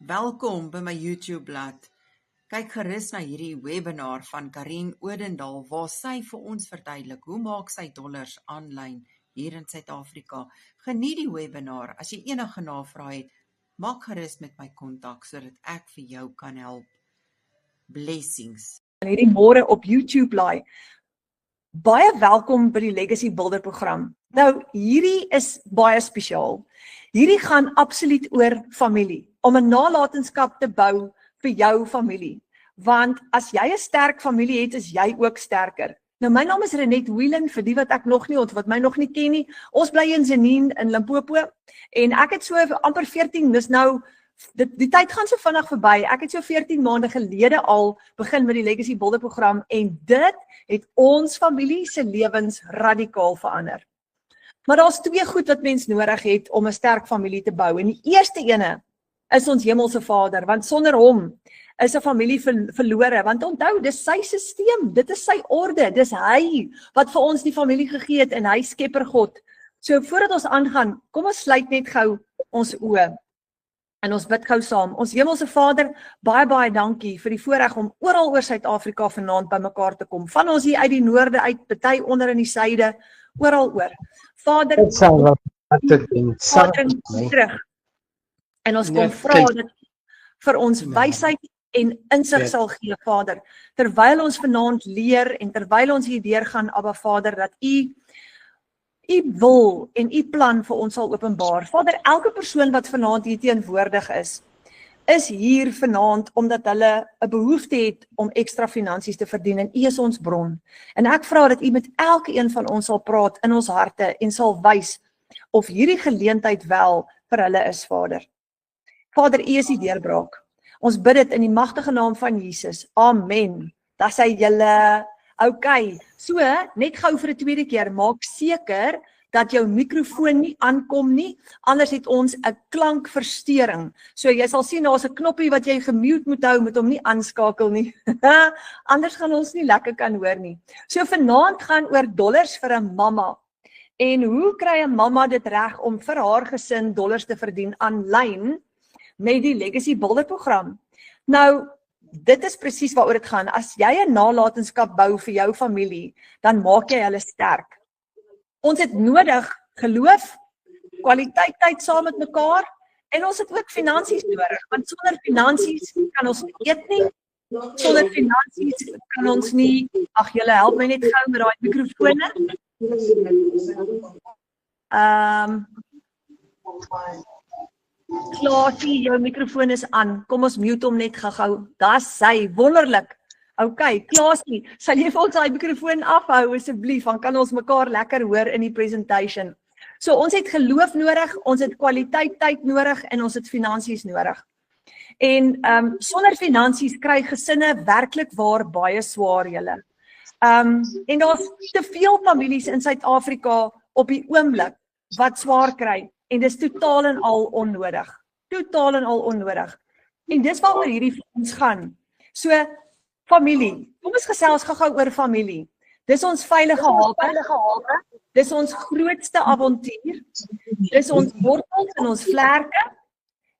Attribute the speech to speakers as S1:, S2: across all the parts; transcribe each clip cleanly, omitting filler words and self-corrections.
S1: Welkom by my YouTube blad. Kyk gerus na hierdie webinar van Karin Odendaal waar sy vir ons verduidelik hoe maak sy dollars aanlyn hier in Suid-Afrika. Geniet die webinar. As jy enige navrae het, maak gerus met my kontak sodat ek vir jou kan help. Blessings.
S2: Hierdie môre op YouTube laai. Baie welkom by die Legacy Builder program. Nou, hierdie is baie spesiaal. Hierdie gaan absoluut oor familie, om 'n nalatenskap te bou vir jou familie. Want as jy 'n sterk familie het, is jy ook sterker. Nou, my naam is Renet Whelan, vir die wat ek nog nie wat my nog nie ken nie. Ons bly in Zenien in Limpopo en ek het so amper 14, dis nou die tyd gaan so vinnig verby. Ek het so 14 maande gelede al begin met die Legacy Builder program en dit het ons familie se lewens radikaal verander. Maar daar's twee goed wat mens nodig het om 'n sterk familie te bou. En die eerste ene is ons hemelse Vader, want sonder hom is 'n familie verlore. Want onthou, dis sy stelsel, dit is sy orde, dis hy wat vir ons die familie gegee het en hy skepper God. So voordat ons aangaan, kom ons sluit net gou ons oë en ons bid gou saam. Ons hemelse Vader, baie dankie vir die voorreg om oral oor Suid-Afrika vanaand bymekaar te kom. Van ons hier uit die noorde uit, party onder in die suide, oral oor. Vader, terug. En ons kom vra dat vir ons wysheid en insig sal gee, Vader, terwyl ons vanaand leer en terwyl ons hier deurgaan, Abba Vader, dat U wil en U plan vir ons sal openbaar. Vader, elke persoon wat vanaand hier teenwoordig is hier vanaand omdat hulle 'n behoefte het om ekstra finansies te verdien en U is ons bron. En ek vra dat U met elke een van ons sal praat in ons harte en sal wys of hierdie geleentheid wel vir hulle is, Vader. Vader, U is die deurbraak. Ons bid dit in die magtige naam van Jesus. Amen. Dat sê julle, okay, so net gou vir 'n tweede keer, maak seker dat jou mikrofoon nie aankom nie, anders het ons 'n klankversteuring. So jy sal sien daar's 'n knoppie wat jy gemute moet hou, met hom nie aanskakel nie. Anders gaan ons nie lekker kan hoor nie. So vanaand gaan oor dollars vir 'n mamma. En hoe kry 'n mamma dit reg om vir haar gesin dollars te verdien aanlyn met die Legacy Builder program? Nou, dit is presies waaroor dit gaan. As jy 'n nalatenskap bou vir jou familie, dan maak jy hulle sterk. Ons het nodig geloof, kwaliteit tyd saam met mekaar en ons het ook finansies nodig, want sonder finansies kan ons nie eet nie. Sonder finansies kan ons nie, ag julle help my net gou met daai mikrofone. Klaasie, jou mikrofoon is aan. Kom ons mute hom net gou. Dis sy, wonderlik. Okay, Klaasie, sal jy vir ons daai mikrofoon afhou asseblief, dan kan ons mekaar lekker hoor in die presentation. So ons het geloof nodig, ons het kwaliteit tyd nodig en ons het finansies nodig. En sonder finansies kry gesinne werklik waar baie swaar julle. En daar's te veel families in Suid-Afrika op die oomblik wat swaar kry en dis totaal en al onnodig. Totaal en al onnodig. En dis waaroor hierdie vir ons gaan. So familie. Kom ons gesels gou oor familie. Dis ons veilige hawe. Dis ons grootste avontuur. Dis ons wortels en ons vlerke.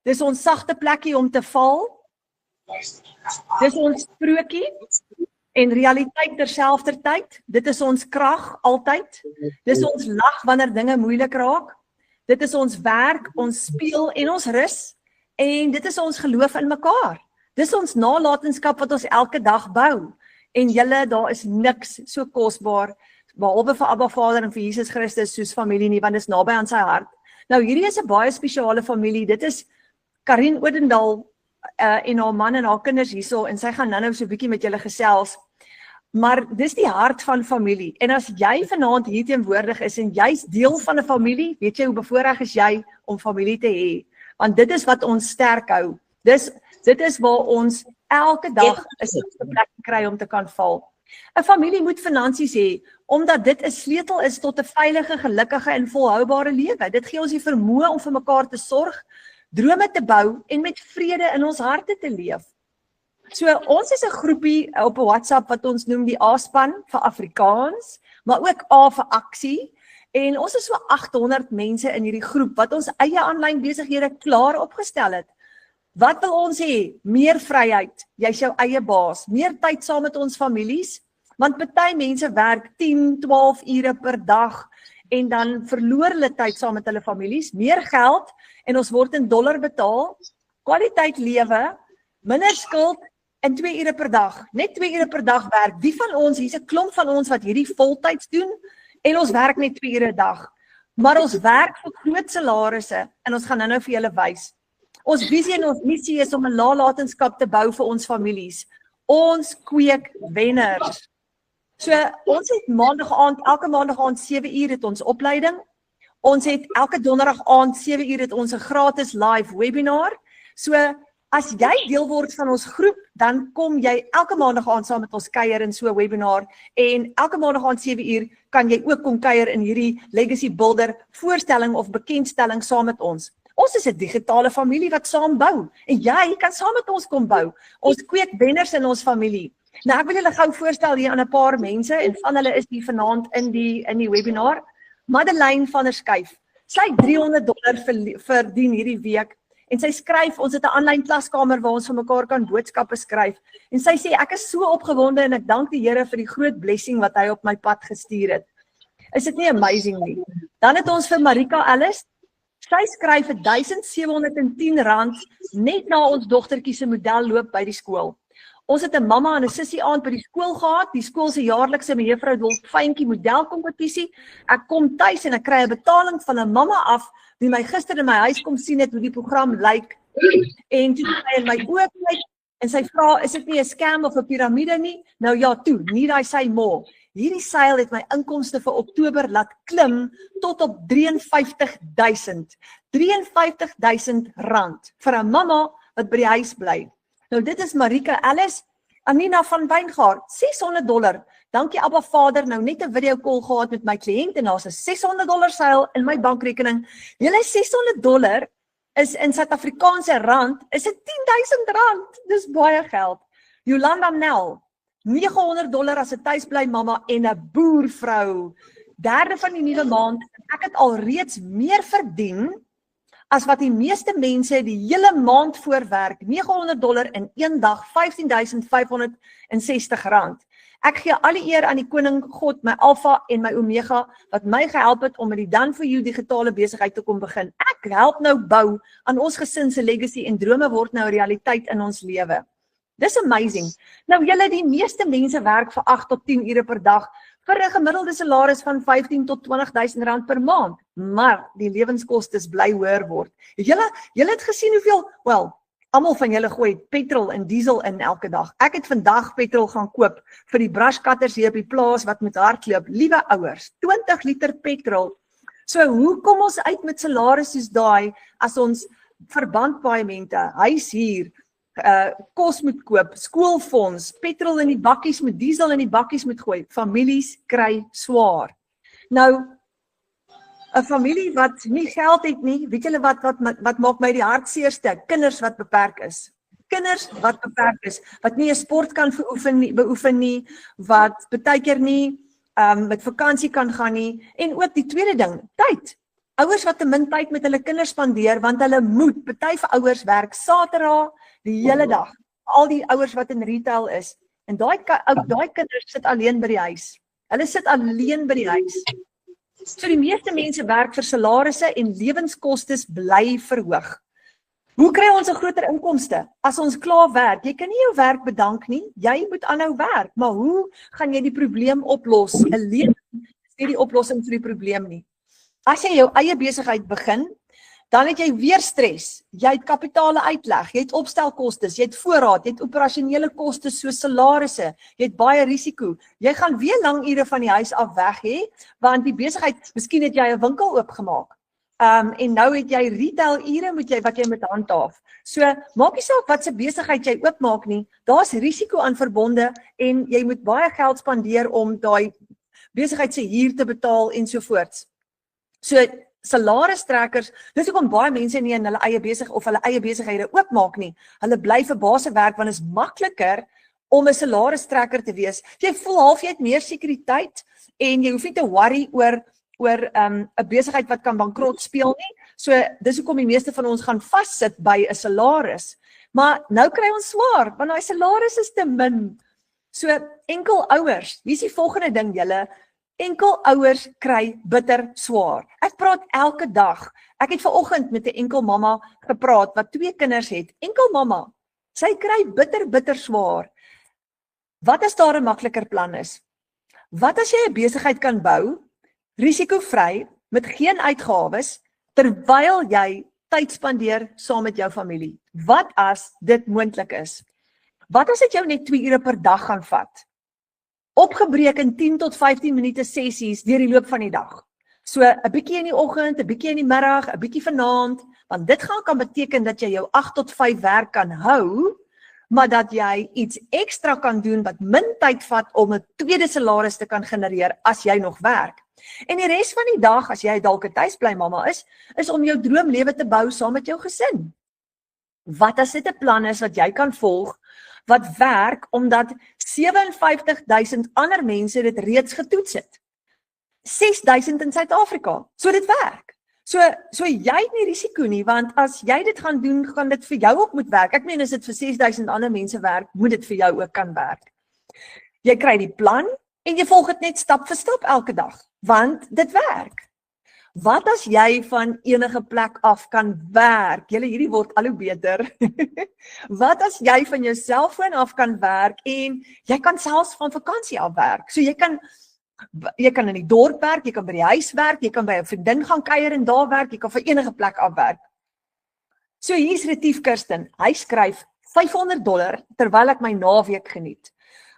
S2: Dis ons sagte plekkie om te val. Dis ons sprokie en realiteit terselfdertyd. Dit is ons krag altyd. Dis ons lag wanneer dinge moeilik raak. Dit is ons werk, ons speel en ons rus. En dit is ons geloof in mekaar. Dis ons nalatenskap wat ons elke dag bou. En julle, daar is niks so kosbaar, behalwe vir Abba Vader en vir Jesus Christus soos familie nie, want dit is naby aan sy hart. Nou hierdie is 'n baie spesiale familie. Dit is Karin Odendaal en haar man en haar kinders hierso, en sy gaan nou so 'n bietjie met julle gesels. Maar dis die hart van familie. En as jy vanaand hier teenwoordig is en jy's deel van 'n familie, weet jy hoe bevoorreg is jy om familie te hê? Want dit is wat ons sterk hou. Dit is waar ons elke dag 'n stukkie plek kry om te kan val. 'n Familie moet finansies hê, omdat dit 'n sleutel is tot 'n veilige, gelukkige en volhoubare lewe. Dit gee ons die vermoë om vir mekaar te sorg, drome te bou en met vrede in ons harte te leef. So ons is 'n groepie op 'n WhatsApp wat ons noem die A-span vir Afrikaans, maar ook A vir aksie. En ons is so 800 mense in hierdie groep wat ons eie aanlyn besighede klaar opgestel het. Wat wil ons hê? Meer vryheid. Jy's jou eie baas. Meer tyd saam met ons families, want party mense werk 10, 12 ure per dag en dan verloor hulle tyd saam met hulle families. Meer geld en ons word in dollar betaal. Kwaliteit lewe, minder skuld en 2 ure per dag. Net 2 ure per dag werk. Wie van ons, hier's 'n klomp van ons wat hierdie voltyds doen en ons werk net 2 ure 'n dag. Maar ons werk vir groot salarisse en ons gaan nou vir julle wys. Ons visie en ons missie is om 'n nalatenskap te bou vir ons families. Ons kweek wenners. So ons het elke maandag aand 7 uur het ons opleiding. Ons het elke donderdag aand 7 uur het ons 'n gratis live webinar. So as jy deel word van ons groep, dan kom jy elke maandag aand saam met ons kuier in so 'n webinar en elke maandag aand 7 uur kan jy ook kom kuier in hierdie Legacy Builder voorstelling of bekendstelling saam met ons. Ons is 'n digitale familie wat saam bou en jy kan saam met ons kom bou. Ons kweek wenners in ons familie. Nou ek wil julle gou voorstel hier aan 'n paar mense en van hulle is hier vanaand in die webinar. Madeleine van der Schuyf. Sy $300 verdien hierdie week en sy skryf, ons het 'n aanlyn klaskamer waar ons vir mekaar kan boodskappe skryf en sy sê ek is so opgewonde en ek dank die Here vir die groot blessing wat hy op my pad gestuur het. Is dit nie amazing nie? Dan het ons vir Marika Ellis. Sy skryf R1,710 net na ons dogtertjie se modelloop by die skool. Ons het 'n mamma en 'n sussie aand by die skool gehad, die skool se jaarlikse mevrou Dolfyntjie modelkompetisie. Ek kom tuis en ek kry 'n betaling van 'n mamma af wie my gister in my huis kom sien het hoe die program lyk. En toe sy in my oë kyk en sy vra, is dit nie 'n scam of 'n piramide nie? Nou ja, toe, nie daai sy more. Hierdie seil het my inkomste vir Oktober laat klim tot op 53,000. R53,000 vir 'n mamma wat by die huis bly. Nou dit is Marika Ellis. Anina van Wyngaard, $600. Dankie Abba Vader, nou net 'n video call gehad met my kliënt en daar's 'n $600 seil in my bankrekening. Julle $600 is in Suid-Afrikaanse rand, is dit R10,000. Dis baie geld. Jolanda Nel, $900 as 'n tuisbly mamma en 'n boervrou. 3de van die nuwe maand, ek het alreeds meer verdien as wat die meeste mense die hele maand voorwerk, $900 in een dag, R15,560. Ek gee alle eer aan die koning God, my Alpha en my Omega, wat my gehelp het om met die Done For You digitale besigheid te kom begin. Ek help nou bou aan ons gesin se legacy en drome word nou realiteit in ons lewe. Dis amazing. Nou julle, die meeste mense werk vir 8 tot 10 ure per dag vir 'n gemiddelde salaris van 15 tot 20,000 rand per maand, maar die lewenskostes bly hoër word. Julle het gesien hoeveel, almal van julle gooi petrol en diesel in elke dag. Ek het vandag petrol gaan koop vir die brushcutters hier op die plaas wat met hardloop. Liewe ouers, 20 liter petrol. So hoe kom ons uit met salarisse soos daai as ons verbandpaaiemente, huishuur, kos moet koop, skoolfonds, petrol in die bakkies moet, diesel in die bakkies moet gooi. Families kry swaar. Nou, 'n familie wat nie geld het nie, weet julle wat maak my die hartseerste? Kinders wat beperk is. Kinders wat beperk is, wat nie 'n sport kan beoefen nie, wat baie keer nie met vakansie kan gaan nie, en ook die tweede ding, tyd. Ouers wat te min tyd met hulle kinders spandeer, want hulle moet, party vir ouers werk Saterdag die hele dag, al die ouers wat in retail is, en daai kinders sit alleen by die huis. Hulle sit alleen by die huis. So die meeste mense werk vir salarisse en lewenskostes bly verhoog. Hoe kry ons 'n groter inkomste? As ons klaar werk, jy kan nie jou werk bedank nie, jy moet aanhou werk, maar hoe gaan jy die probleem oplos? 'n Lewe is nie die oplossing vir die probleem nie. As jy jou eie besigheid begin, dan het jy weer stres, jy het kapitale uitleg, jy het opstelkostes, jy het voorraad, jy het operasionele kostes soos salarisse, jy het baie risiko, jy gaan weer lang ure van die huis af weg hê, want die besigheid, miskien het jy 'n winkel oopgemaak, en nou het jy retail ure wat jy moet handhaaf. So, maak nie saak wat se besigheid jy oopmaak nie, daar's risiko aan verbonde en jy moet baie geld spandeer om daai besigheid se huur te betaal ensovoorts. So, salaristrekkers, dis hoekom baie mense nie in hulle eie besighede oopmaak nie. Hulle bly vir baase werk want dit is makliker om 'n salaristrekker te wees. Jy voel half jy het meer sekuriteit en jy hoef nie te worry oor 'n besigheid wat kan bankrot speel nie. So dis hoekom die meeste van ons gaan vassit by 'n salaris. Maar nou kry ons swaar, want daai salaris is te min. So enkel ouers, hier is die volgende ding julle, enkel ouers kry bitter swaar. Ek praat elke dag. Ek het vanoggend met 'n enkel mamma gepraat wat 2 kinders het. Enkel mamma, sy kry bitter swaar. Wat as daar 'n makliker plan is? Wat as jy 'n besigheid kan bou, risikovry, met geen uitgawes, terwyl jy tyd spandeer saam met jou familie? Wat as dit moontlik is? Wat as dit jou net 2 ure per dag gaan vat? Opgebreek in 10 tot 15 minute sessies deur die loop van die dag. So 'n bietjie in die oggend, 'n bietjie in die middag, 'n bietjie vanaand, want dit kan beteken dat jy jou 8 tot 5 werk kan hou, maar dat jy iets ekstra kan doen wat min tyd vat om 'n tweede salaris te kan genereer as jy nog werk. En die res van die dag, as jy dalk 'n tuisbly mamma is om jou droomlewe te bou saam met jou gesin. Wat as dit 'n plan is wat jy kan volg, wat werk omdat 57,000 ander mense dit reeds getoets het? 6,000 in Suid-Afrika. So dit werk. So jy het nie risiko nie, want as jy dit gaan doen, gaan dit vir jou ook moet werk. Ek meen as dit vir 6,000 ander mense werk, moet dit vir jou ook kan werk. Jy kry die plan en jy volg dit net stap vir stap elke dag, want dit werk. Wat as jy van enige plek af kan werk? Julle, hierdie word al hoe beter. Wat as jy van jou selfoon af kan werk en jy kan selfs van vakansie af werk? So jy kan in die dorp werk, jy kan by die huis werk, jy kan by 'n vriendin gaan kuier en daar werk, jy kan van enige plek af werk. So hier's Retief Kirsten, hy skryf $500 terwyl ek my naweek geniet.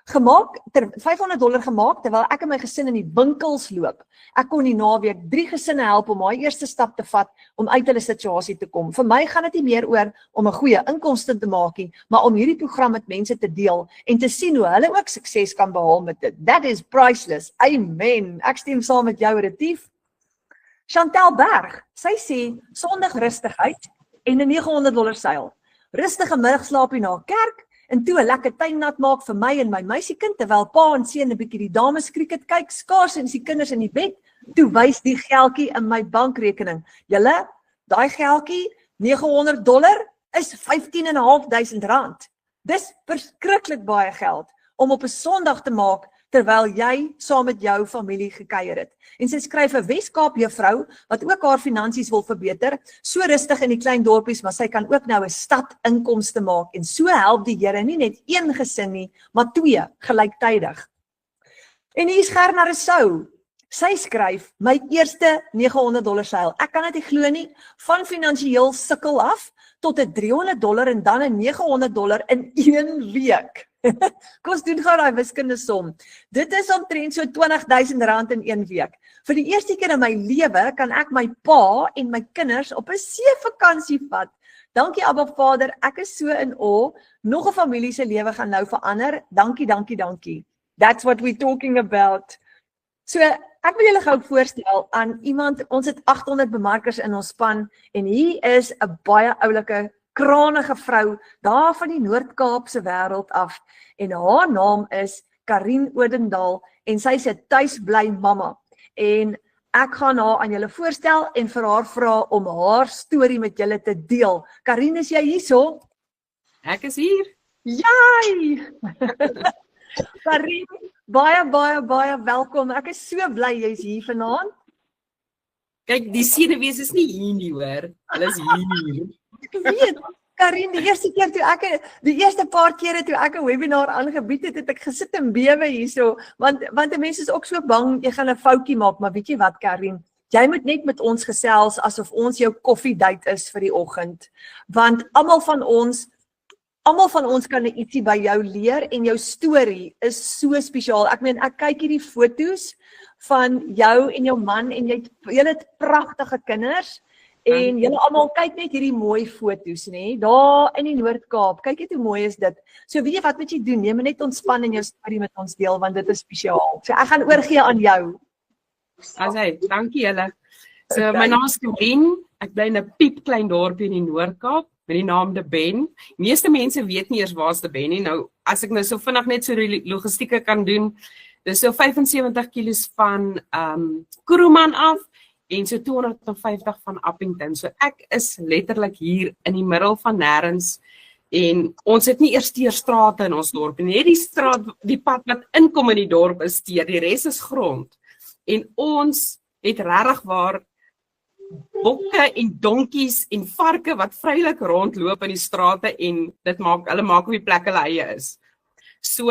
S2: $500 gemaak terwyl ek en my gesin in die winkels loop. Ek kon die naweek 3 gesinne help om daai eerste stap te vat om uit hulle situasie te kom. Vir my gaan dit nie meer oor om 'n goeie inkomste te maak nie, maar om hierdie program met mense te deel en te sien hoe hulle ook sukses kan behaal met dit. That is priceless. Amen. Ek stem saam met jou, Retief. Chantel Berg, sy sê Sondag rustigheid en 'n $900 seil. Rustige middagslaapie na kerk en toe 'n lekker tuinnat maak vir my en my meisiekind terwyl pa en seun 'n bietjie die dames krieket kyk, skaars en die kinders in die bed, toe wys die geldjie in my bankrekening. Julle, daai geldjie, $900 is R15,500. Dis verskriklik baie geld om op 'n Sondag te maak terwyl jy saam met jou familie gekuier het. En sy skryf 'n Weskaap juffrou wat ook haar finansies wil verbeter, so rustig in die klein dorpies, maar sy kan ook nou 'n stad inkomste maak en so help die Here nie net een gesin nie, maar 2 gelyktydig. En hier is Gerna Rousseau. Sy skryf my eerste $900 seil. Ek kan dit nie glo nie, van finansiëel sukkel af tot 'n $300 en dan 'n $900 in 1 week. Kom ons doen gou daai wiskunde som. Dit is omtrent so R20,000 in 1 week. Vir die eerste keer in my lewe kan ek my pa en my kinders op 'n seevakansie vat. Dankie Abba Vader, ek is so in awe. Nog 'n familie se lewe gaan nou verander. Dankie. That's what we're talking about. So, ek wil julle gou voorstel aan iemand, ons het 800 bemarkers in ons span en hier is 'n baie oulike kranige vrou daar van die Noord-Kaapse wêreld af en haar naam is Karin Odendaal en sy's 'n tuisbly mamma en ek gaan haar aan julle voorstel en vir haar vra om haar storie met julle te deel. Karin, is jy hierso?
S3: Ek is hier.
S2: Jai! Karin, baie welkom. Ek is so bly jy's hier vanaand.
S3: Kyk, die senuwees is nie hier nie hoor. Hulle is hier.
S2: Ek weet, Karin, die eerste paar kere toe ek 'n webinar aangebied het, het ek gesit en bewe hierso, want die mense is ook so bang jy gaan 'n foutjie maak, maar weet jy wat Karin, jy moet net met ons gesels asof ons jou koffiedייט is vir die oggend, want almal van ons kan ietsie by jou leer en jou storie is so spesiaal. Ek meen, ek kyk hierdie foto's van jou en jou man en julle het pragtige kinders. En julle almal kyk net hierdie mooi foto's, nê? Daar in die Noord-Kaap. Kyk net hoe mooi is dit. So weet jy wat moet jy doen? Jy moet net ontspan en jou storie met ons deel want dit is spesiaal. So ek gaan oorgee aan jou.
S3: Asai, dankie julle. So my naam is Karin. Ek bly in 'n piep klein dorpie in die Noord-Kaap met die naam De Ben. Meeste mense weet nie eers waar's De Ben nie. Nou as ek nou so vinnig net so die logistieke kan doen, dis so 75 kg van Kuruman af. en so 250 van Appington. So ek is letterlik hier in die middel van nêrens en ons het nie eers teerstrate in ons dorp nie. Net die straat, die pad wat inkom in die dorp is teer, die res is grond. En ons het regtig waar bokke en donkies en varke wat vrylik rondloop in die strate en hulle maak op die plek hulle eie is. So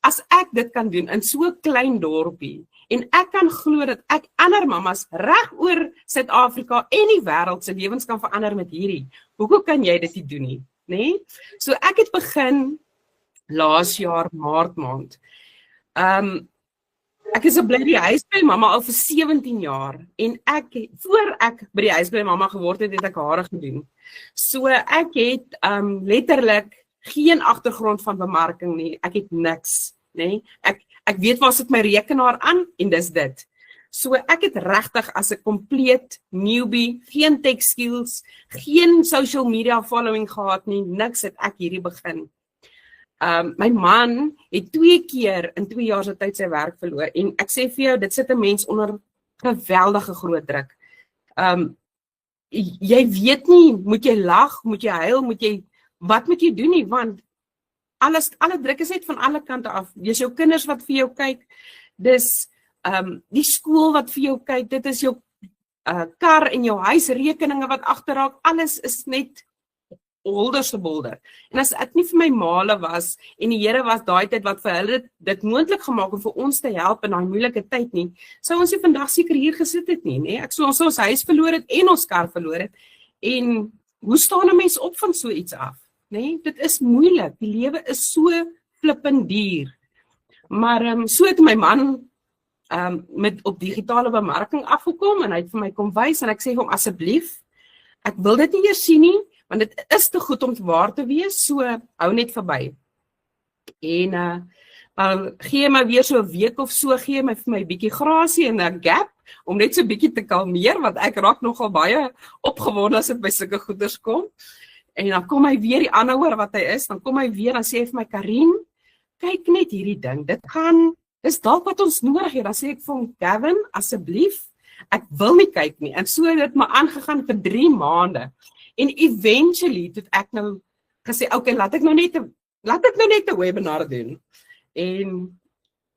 S3: as ek dit kan doen in so 'n klein dorpie en ek kan glo dat ek ander mammas reg oor Suid-Afrika en die wêreld se lewens kan verander met hierdie, hoekom kan jy dit nie doen nie, nê? So ek het begin laas jaar Maart maand. Ek is bly by die huis by mamma al vir 17 jaar en voor ek by die huis by mamma geword het, het ek hare gedoen. So ek het letterlik geen agtergrond van bemarking nie. Ek het niks, nê? Ek weet waar sit my rekenaar aan en dis dit. So ek het regtig as 'n compleet newbie, geen tech skills, geen social media following gehad nie, niks het ek hierdie begin. My man het 2 keer in 2 jaar se tyd sy werk verloor en ek sê vir jou, dit sit 'n mens onder geweldige groot druk. Jy weet nie, moet jy lag, moet jy huil, wat moet jy doen nie, want alle druk is net van alle kante af. Dis jou kinders wat vir jou kyk, dis die skool wat vir jou kyk, dit is jou kar en jou huisrekeninge wat agterraak, alles is net holderse bolder. En as ek nie vir my maale was, en die Here was daai tyd wat vir hulle dit moontlik gemaak om vir ons te help in daai moeilike tyd nie, sou ons nie vandag seker hier gesit het nie, nê? Ek sou ons huis verloor het en ons kar verloor het. En hoe staan 'n mens op van so iets af? Nee, dit is moeilik. Die lewe is so flippend duur. Maar so het my man met op digitale bemarking afgekom en hy het vir my kom wys en ek sê hom asseblief, ek wil dit nie eers sien nie, want dit is te goed om waar te wees, so hou net verby. En gee my weer so 'n week of so, gee my vir my bietjie grasie en 'n gap om net so bietjie te kalmeer, want ek raak nogal baie opgewonde as dit by sulke goeders kom. En dan kom hy weer, die aanhouer wat hy is, dan kom hy weer, dan sê hy vir my, Karin, kyk net hierdie ding, dis dalk wat ons nodig het. Dan sê ek vir hom, Gavin, asseblief, ek wil nie kyk nie. En so het dit maar aangegaan vir 3 maande. En eventually, het ek nou gesê, okay, laat ek nou net 'n webinar doen. En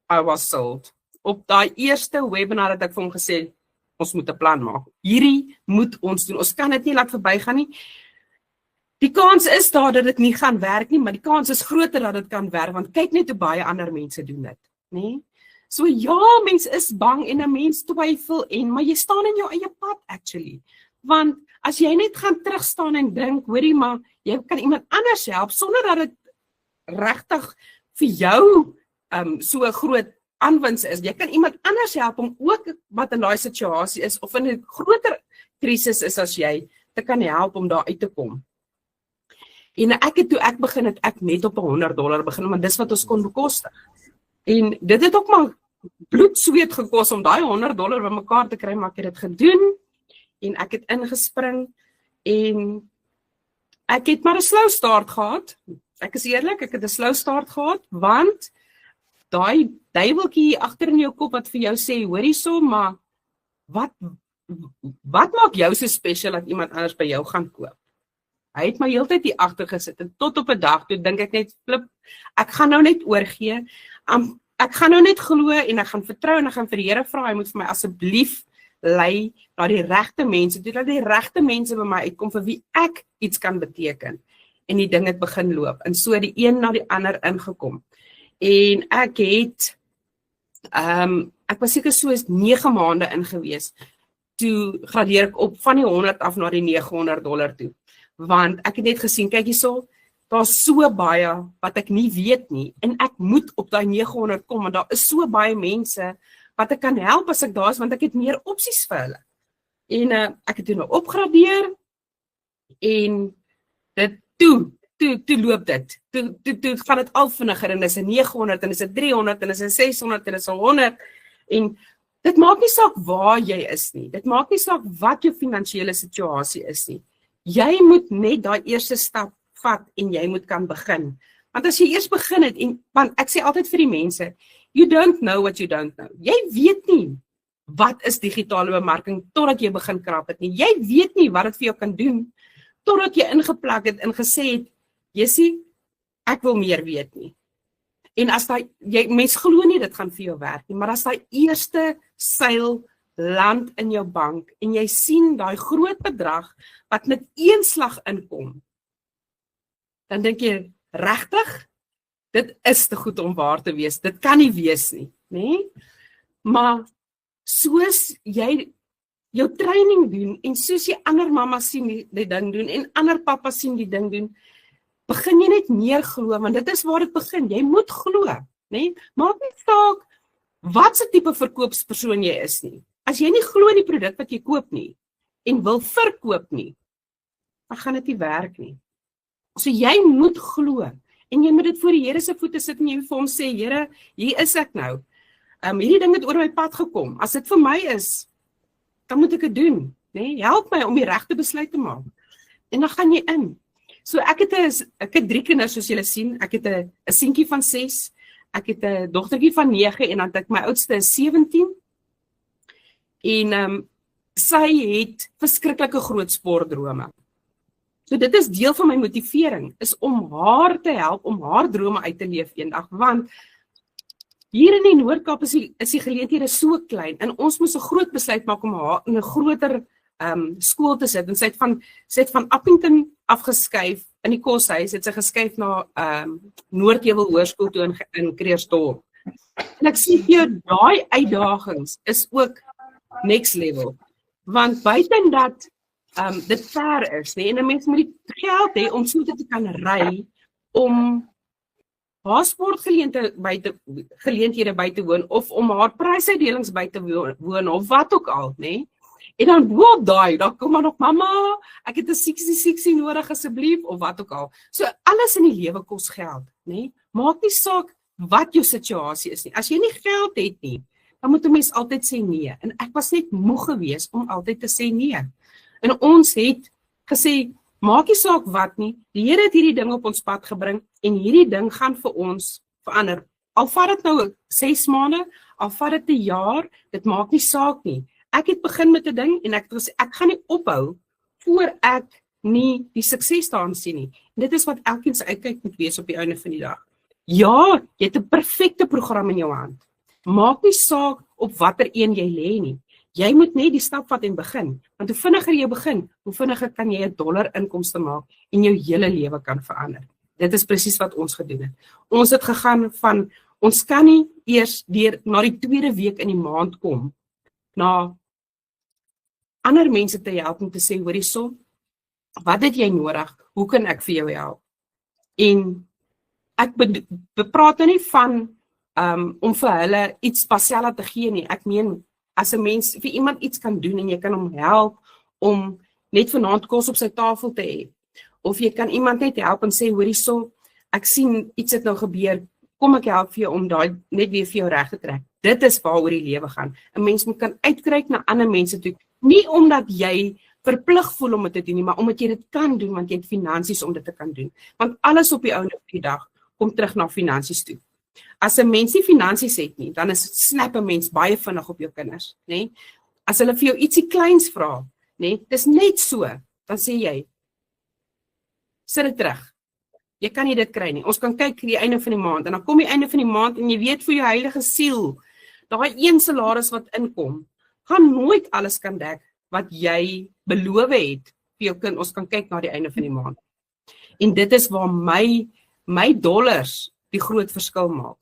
S3: I was sold. Op daai eerste webinar het ek vir hom gesê, ons moet 'n plan maak. Hierdie moet ons doen. Ons kan dit nie laat verbygaan nie. Die kans is daar dat dit nie gaan werk nie, maar die kans is groter dat dit kan werk, want kyk net hoe baie ander mense doen dit, nê? So ja, mens is bang en 'n mens twyfel maar jy staan in jou eie pad actually. Want as jy net gaan terugstaan en dink, hoorie maar, jy kan iemand anders help sonder dat dit regtig vir jou so 'n groot aanwins is. Jy kan iemand anders help om ook wat in daai situasie is of in 'n groter krisis is as jy, te kan help om daar uit te kom. En toe ek begin het ek net op $100 begin, want dis wat ons kon bekostig. En dit het ook maar bloed sweet gekos om daai $100 bymekaar te kry, maar ek het dit gedoen en ek het ingespring en ek het maar 'n slow start gehad. Ek is eerlik, ek het 'n slow start gehad, want daai duiweltjie agter in jou kop wat vir jou sê, hoorie so, maar wat maak jou so special dat iemand anders by jou gaan koop? Hy het my heeltyd hier agter gesit en tot op 'n dag toe dink ek net, flip, ek gaan nou net oorgee. Ek gaan nou net glo en ek gaan vertrou en ek gaan vir die Here vra, hy moet vir my asseblief lei na die regte mense, dat die regte mense by my uitkom vir wie ek iets kan beteken. En die ding het begin loop en so die een na die ander ingekom. En ek was seker so 9 maande in gewees. Toe gradeer ek op van die 100 af na die $900 toe. Want ek het net gesien, kyk hierso, daar's so baie wat ek nie weet nie en ek moet op daai 900 kom want daar is so baie mense wat ek kan help as ek daar is want ek het meer opsies vir hulle. En ek het toe nou opgradeer en dit toe loop dit. Toe gaan dit al vinniger en dis 'n 900 en dis 'n 300 en dis 'n 600 en dis 'n 100 en dit maak nie saak waar jy is nie. Dit maak nie saak wat jou finansiële situasie is nie. Jy moet net daai eerste stap vat en jy moet kan begin. Want as jy eers begin het want ek sê altyd vir die mense, you don't know what you don't know. Jy weet nie wat is digitale bemarking totdat jy begin krap het nie. Jy weet nie wat dit vir jou kan doen totdat jy ingeplak het en gesê het, Jessie, ek wil meer weet nie. En as mens glo nie dit gaan vir jou werk nie, maar as daai eerste seil land in jou bank en jy sien daai groot bedrag wat met een slag inkom, dan dink jy, regtig, dit is te goed om waar te wees. Dit kan nie wees nie, nê? Maar soos jy jou training doen en soos jy ander mammas sien die ding doen en ander pappas sien die ding doen, begin jy net meer glo, want dit is waar dit begin. Jy moet glo, nê? Maak nie saak wat se tipe verkoopspersoon jy is nie. As jy nie glo in die produk wat jy koop nie en wil verkoop nie, dan gaan dit nie werk nie. So jy moet glo en jy moet dit voor die Here se voete sit en jy vir hom sê, Here, hier is ek nou. Hierdie ding het oor my pad gekom. As dit vir my is, dan moet ek dit doen, nê? Help my om die regte besluit te maak. En dan gaan jy in. So ek het 3 kinders soos julle sien. Ek het 'n seentjie van 6, ek het 'n dogtertjie van 9 en dan het ek my oudste is 17. En sy het verskriklike groot sportdrome. So dit is deel van my motivering, is om haar te help om haar drome uit te leef eendag, want hier in die Noord-Kaap is die geleenthede so klein en ons moes 'n groot besluit maak om haar in 'n groter skool te sit en sy het van Appington afgeskuif in die koshuis, het sy geskuif na Noordheuwel Hoërskool toe in Kreersdorp. En ek sê vir jou, daai uitdagings is ook next level, want buiten dat dit ver is, en 'n mens moet die geld hê om so te kan ry om haar sportgeleenthede by te woon of om haar prysuitdelings by te woon of wat ook al, nê? En dan boop dan kom maar nog, mamma, ek het 'n 60 nodig asseblief of wat ook al. So alles in die lewe kos geld, nê? Maak nie saak wat jou situasie is nie. As jy nie geld het nie, dan moet 'n mens altyd sê nee. En ek was net moeg geweest om altyd te sê nee. En ons het gesê, maak nie saak wat nie, die Here het hierdie ding op ons pad gebring en hierdie ding gaan vir ons verander. Al vat dit nou 6 maande, al vat dit 'n jaar, dit maak nie saak nie. Ek het begin met 'n ding en ek het gesê, ek gaan nie ophou voor ek nie die sukses daarin sien nie. En dit is wat elkeen se uitkyk moet wees op die einde van die dag. Ja, jy het 'n perfekte program in jou hand. Maak nie saak op watter een jy lê nie. Jy moet net die stap vat en begin. Want hoe vinniger jy begin, hoe vinniger kan jy $1 inkomste maak en jou hele lewe kan verander. Dit is presies wat ons gedoen het. Ons het gegaan van, ons kan nie eers na die 2de week in die maand kom, na ander mense te help om te sê, hoorie so, wat het jy nodig? Hoe kan ek vir jou help? En ek bepraat nou nie van om vir hulle iets spesiaal te gee nie. Ek meen, as 'n mens vir iemand iets kan doen en jy kan hom help om net vanaand kos op sy tafel te hê, of jy kan iemand net help en sê, hoorie so, ek sien iets het nou gebeur, kom ek help vir jou om daai net weer vir jou reg te trek. Dit is waaroor die lewe gaan. 'n Mens moet kan uitkyk na ander mense toe, nie omdat jy verplig voel om dit te doen nie, maar omdat jy dit kan doen, want jy het finansies om dit te kan doen. Want alles op die einde van die dag kom terug na finansies toe. As 'n mens nie finansies het nie, dan snap 'n mens baie vinnig op jou kinders, nê? As hulle vir jou ietsie kleins vra, nê, dis net so, dan sê jy, sit dit terug. Jy kan nie dit kry nie. Ons kan kyk vir die einde van die maand, en dan kom die einde van die maand, en jy weet vir jou heilige siel, daai een salaris wat inkom, gaan nooit alles kan dek, wat jy beloof het vir jou kind. Ons kan kyk na die einde van die maand. En dit is waar my dollars die groot verskil maak.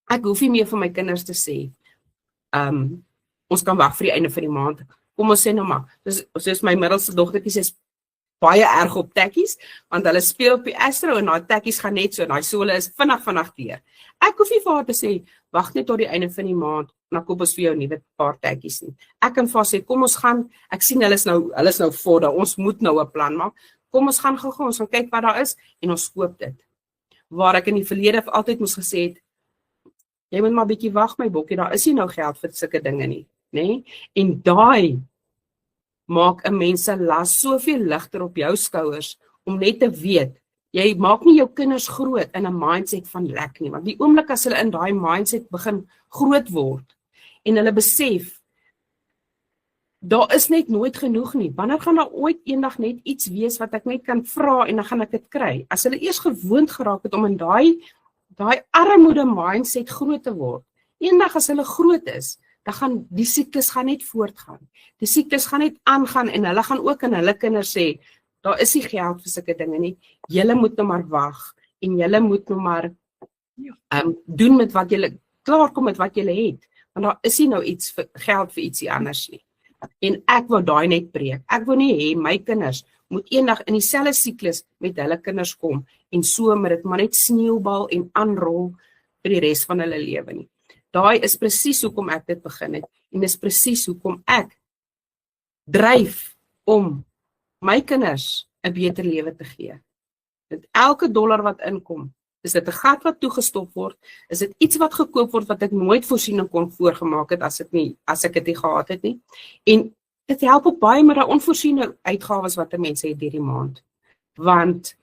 S3: Ek hoef nie meer vir my kinders te sê, ons kan wag vir die einde van die maand. Kom ons sê nou maar, soos my middelste dogtertjie is baie erg op tekkies, want hulle speel op die Astro en daai tekkies gaan net so, daai sole is vinnig deur. Ek hoef nie vir haar te sê, wag net tot die einde van die maand, dan koop ons vir jou 'n nuwe paar tekkies nie. Ek kan vir haar sê, kom ons gaan, ek sien hulle is nou voor dat ons moet nou 'n plan maak. Kom ons gaan gou-gou, ons gaan kyk wat daar is en ons koop dit. Waar ek in die verlede altyd moes gesê het, jy moet maar 'n bietjie wag my bokkie, daar is nie nou geld vir sulke dinge nie, nê? En daai maak 'n mens se las soveel ligter op jou skouers om net te weet, jy maak nie jou kinders groot in 'n mindset van lek nie, want die oomblik as hulle in daai mindset begin groot word en hulle besef daar is net nooit genoeg nie. Wanneer gaan daar ooit eendag net iets wees wat ek net kan vra en dan gaan ek dit kry? As hulle eers gewoond geraak het om in daai armoede mindset groot te word, eendag as hulle groot is, dan gaan die siektes gaan net voortgaan. Die siektes gaan net aangaan en hulle gaan ook aan hulle kinders sê, daar is nie geld vir sulke dinge nie. Julle moet nou maar wag en julle moet nou maar doen met wat julle klaarkom met wat julle het. Want daar is nie nou iets vir geld vir ietsie anders nie. En ek wou daai net breek. Ek wou nie hê my kinders moet eendag in dieselfde siklus met hulle kinders kom en so met dit maar net sneeubal en aanrol vir die res van hulle lewe nie. Daai is presies hoekom ek dit begin het en dis presies hoekom ek dryf om my kinders 'n beter lewe te gee. Met elke dollar wat inkom, is dit 'n gat wat toegestop word, is dit iets wat gekoop word wat ek nooit voorsiening kon voorgemaak het as ek dit nie gehad het nie. En dit help op baie met daai onvoorsiene uitgawes wat 'n mens het hierdie maand. Want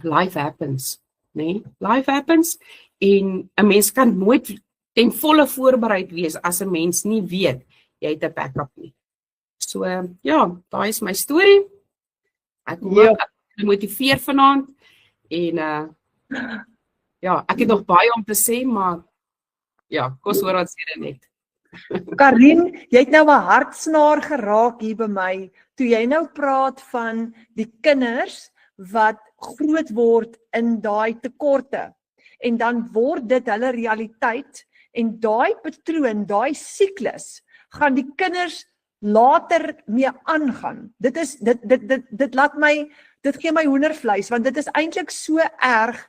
S3: life happens, nee? Life happens en 'n mens kan nooit ten volle voorbereid wees as 'n mens nie weet jy het 'n backup nie. So ja, daai is my storie. Ek hoop ek motiveer vanaand en ja, ek het nog baie om te sê, maar ja, kos hoor wat sê dit net.
S2: Karin, jy het nou 'n hartsnaar geraak hier by my, toe jy nou praat van die kinders wat groot word in daai tekorte, en dan word dit hulle realiteit, en daai patroon, daai siklus, gaan die kinders later mee aangaan. Dit gee my hoendervleis, want dit is eintlik so erg,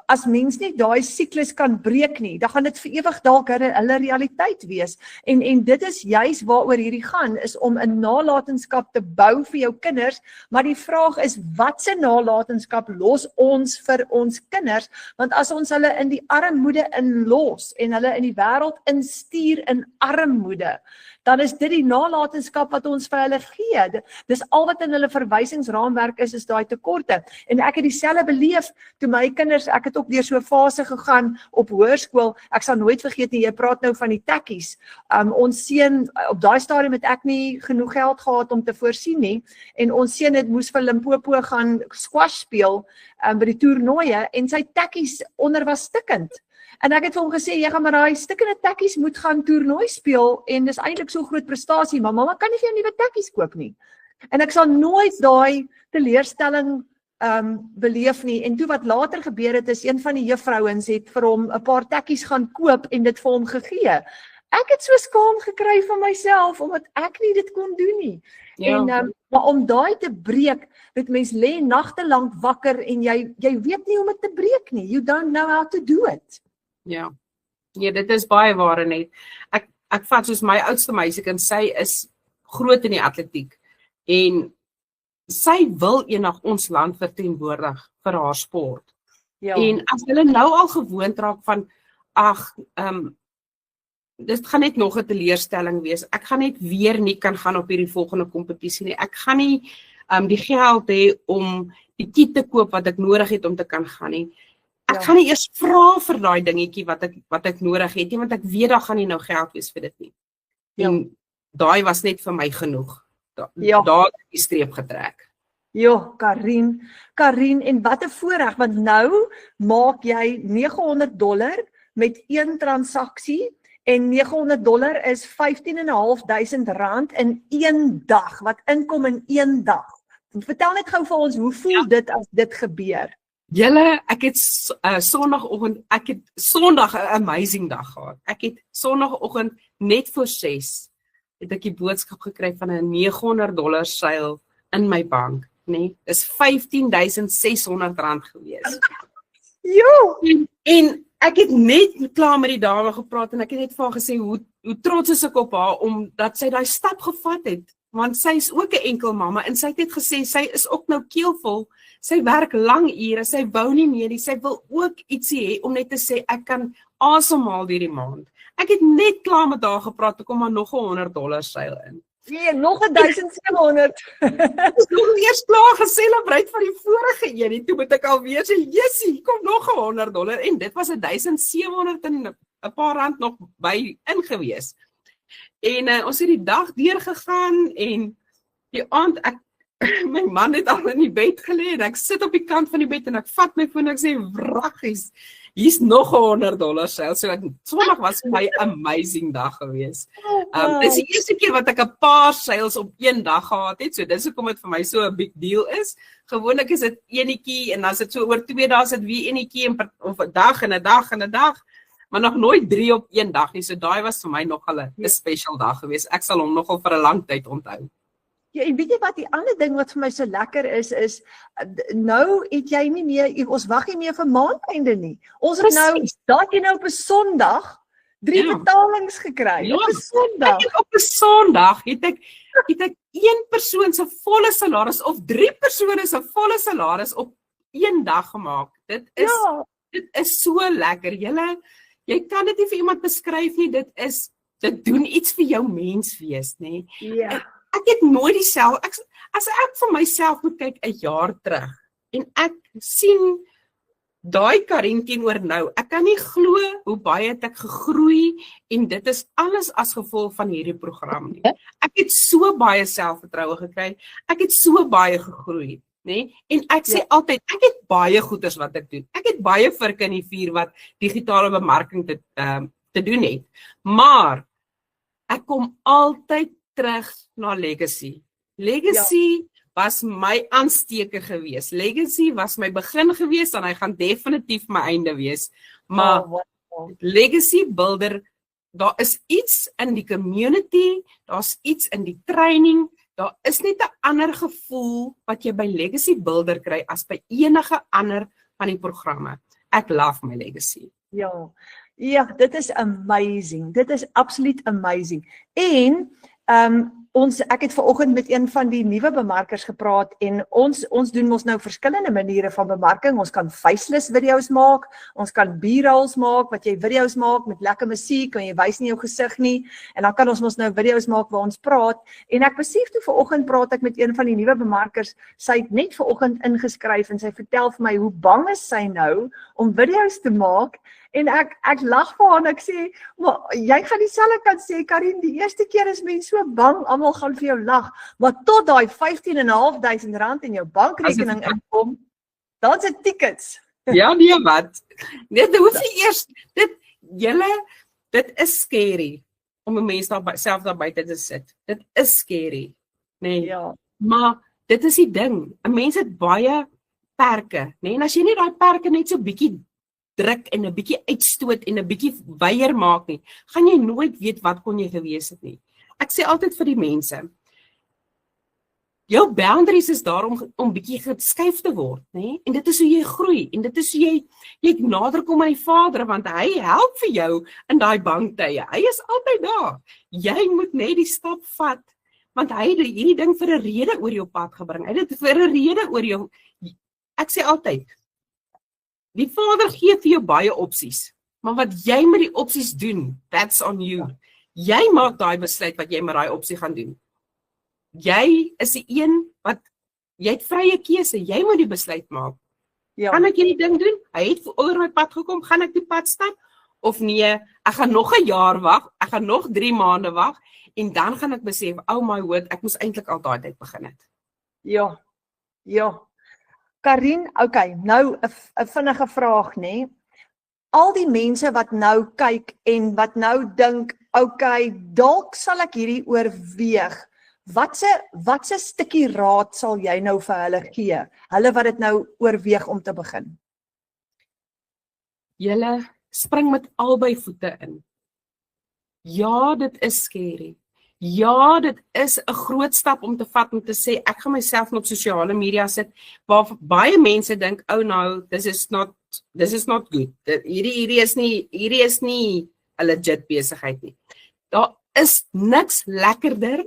S2: as mens nie daai siklus kan breek nie, dan gaan dit vir ewig dalk hulle realiteit wees, en dit is juis waaroor hierdie gaan, is om 'n nalatenskap te bou vir jou kinders, maar die vraag is, watse nalatenskap los ons vir ons kinders, want as ons hulle in die armoede inlos, en hulle in die wêreld instuur in armoede, dan is dit die nalatenskap wat ons vir hulle gee. Dis al wat in hulle verwysingsraamwerk is daai tekorte. En ek het dieselfde beleef toe my kinders, ek het ook deur so 'n fase gegaan op hoërskool. Ek sal nooit vergeet nie, jy praat nou van die tekkies. Ons seun, op daai stadium het ek nie genoeg geld gehad om te voorsien nie, en ons seun het moes vir Limpopo gaan squash speel by die toernooie, en sy tekkies onder was stikkend. En ek het vir hom gesê, jy gaan maar daai stikkende tekkies moet gaan toernooi speel, en dis eintlik so groot prestasie, maar mamma kan nie vir jou nuwe tekkies koop nie. En ek sal nooit daai teleurstelling beleef nie. En toe wat later gebeur het, is een van die juffrouens het vir hom 'n paar tekkies gaan koop en dit vir hom gegee. Ek het so skaam gekry van myself, omdat ek nie dit kon doen nie. Ja. En maar om daai te breek, dit mens lê nagte lank wakker, en jy weet nie hoe om dit te breek nie. You don't know how to do it.
S3: Ja, dit is baie waar net. Ek vat soos my oudste meisiekind, sy is groot in die atletiek en sy wil eendag ons land verteenwoordig vir haar sport. Ja. En as hulle nou al gewoond raak van dit gaan net nog 'n teleurstelling wees. Ek gaan net weer nie kan gaan op hierdie volgende kompetisie nie. Ek gaan nie die geld hê om die kit te koop wat ek nodig het om te kan gaan nie. Ek gaan nie eers vra vir daai dingetjie wat ek nodig het nie, want ek weet daar gaan nie nou geld wees vir dit nie. En daai was net vir my genoeg. Daar het die streep getrek.
S2: Ja, Karin, en wat 'n voorreg, want nou maak jy $900 met een transaksie, en $900 is R15.500 in een dag, wat inkom in een dag. Vertel net gou vir ons, hoe voel dit as dit gebeur?
S3: Julle, ek het Sondag 'n amazing dag gehad. Ek het Sondagoggend net voor 6 het ek die boodskap gekry van 'n $900 seil in my bank, nee, is R15.600 gewees.
S2: Jo!
S3: En ek het net klaar met die dame gepraat en ek het net vir haar gesê hoe trots is ek op haar omdat sy daai stap gevat het, want sy is ook 'n enkel mamma en sy het net gesê sy is ook nou keelvol. Sy werk lang ure, sy wou nie meer nie, sy wil ook ietsie hê om net te sê ek kan asemhaal hierdie maand. Ek het net klaar met haar gepraat, ek kom maar nog $100 seil in.
S2: Nee, nog 1.700.
S3: Ek het nog eers klaar geselebreit van die vorige een, en toe moet ek alweer sê, jessie, kom nog $100, en dit was 1.700 en 'n paar rand nog by ingewees. En ons het die dag deurgegaan en die aand my man het al in die bed gelê en ek sit op die kant van die bed en ek vat my foon en ek sê wraggies, hier's nog $100 sale. So Sondag was vir my 'n amazing dag gewees. Dis die eerste keer wat ek 'n paar sales op een dag gehad het. So dis hoekom dit vir my so 'n big deal is. Gewoonlik is dit enetjie en as dit so oor 2 dae sit weer enetjie of 'n dag en 'n dag en 'n dag, maar nog nooit 3 op een dag nie. So daai was vir my nogal 'n special dag gewees. Ek sal hom nogal vir 'n lang tyd onthou.
S2: Ja, en weet jy wat die ander ding wat vir my so lekker is nou het jy nie meer, ons wag nie meer vir maandeinde nie. Ons het nou, daat jy nou op 'n Sondag 3 betalings gekry. Op 'n Sondag.
S3: Op 'n Sondag het ek een persoon se volle salaris of 3 persone se volle salaris op een dag gemaak. Dit is so lekker. Jy kan dit nie vir iemand beskryf nie. Dit doen iets vir jou menswees, nê?
S2: Ja.
S3: Ek het nooit dieselfde, as ek vir myself moet kyk 'n jaar terug en ek sien daai Karin teenoor nou, ek kan nie glo hoe baie het ek gegroei en dit is alles as gevolg van hierdie program nie. Ek het so baie selfvertroue gekry, ek het so baie gegroei, nê? En ek sê altyd, ek het baie goeders wat ek doen. Ek het baie virke in die vuur wat digitale bemarking te doen het. Maar ek kom altyd terug na Legacy. Legacy was my aansteker gewees. Legacy was my begin gewees en hy gaan definitief my einde wees. Maar Legacy Builder, daar is iets in die community, daar's iets in die training, daar is net 'n ander gevoel wat jy by Legacy Builder kry as by enige ander van die programme. Ek love my Legacy.
S2: Ja, dit is amazing. Dit is absoluut amazing. En ek het vanoggend met een van die nuwe bemarkers gepraat en ons doen mos nou verskillende maniere van bemarking. Ons kan faceless video's maak, ons kan B-rolls maak, wat jy video's maak met lekker musiek en jy wys nie jou gesig nie, en dan kan ons mos nou video's maak waar ons praat, en ek besef toe vanoggend praat ek met een van die nuwe bemarkers, sy het net vanoggend ingeskryf en sy vertel vir my hoe bang is sy nou om video's te maak. En ek lag vir haar en ek sê, maar jy gaan dieselfde kan sê, Karin, die eerste keer is mense so bang, almal gaan vir jou lag, maar tot daai R15.500 in jou bankrekening inkom, dan se tickets.
S3: Ja, nee, wat? Dit hoef nie eers, dit is scary, om 'n mens self daar buite te sit. Dit is scary, nee.
S2: Ja.
S3: Maar dit is die ding, 'n mens het baie perke, nee, en as jy nie daai perke net so bietjie druk en 'n bietjie uitstoot en 'n bietjie weier maak nie, gaan jy nooit weet wat kon jy gewees het nie. Ek sê altyd vir die mense, jou boundaries is daar om bietjie geskuif te word, nê? En dit is hoe jy groei en dit is hoe jy nader kom aan die Vader, want hy help vir jou in daai banktye. Hy is altyd daar. Jy moet net die stap vat, want hy het hierdie ding vir 'n rede oor jou pad gebring. Hy het dit vir 'n rede oor jou. Ek sê altyd, die Vader gee vir jou baie opsies, maar wat jy met die opsies doen, that's on you. Jy maak daai besluit wat jy met daai opsie gaan doen. Jy is die een wat, jy het vrye keuse, jy moet die besluit maak. Gaan ek hierdie ding doen? Hy het oor my pad gekom, gaan ek die pad stap? Of nee, ek gaan nog 'n jaar wag, ek gaan nog 3 maande wag, en dan gaan ek besef, oh my word, ek moes eintlik al daai tyd begin het.
S2: Ja. Karin, okay, nou 'n vinnige vraag, nê? Al die mense wat nou kyk en wat nou dink, okay, dalk sal ek hierdie oorweeg. Watse stukkie raad sal jy nou vir hulle gee? Hulle wat dit nou oorweeg om te begin.
S3: Julle spring met albei voete in. Ja, dit is scary. Ja, dit is 'n groot stap om te vat om te sê, ek gaan myself op sosiale media sit, waar baie mense dink, oh no, this is not good. Hierdie is nie 'n legit besigheid nie. Daar is niks lekkerder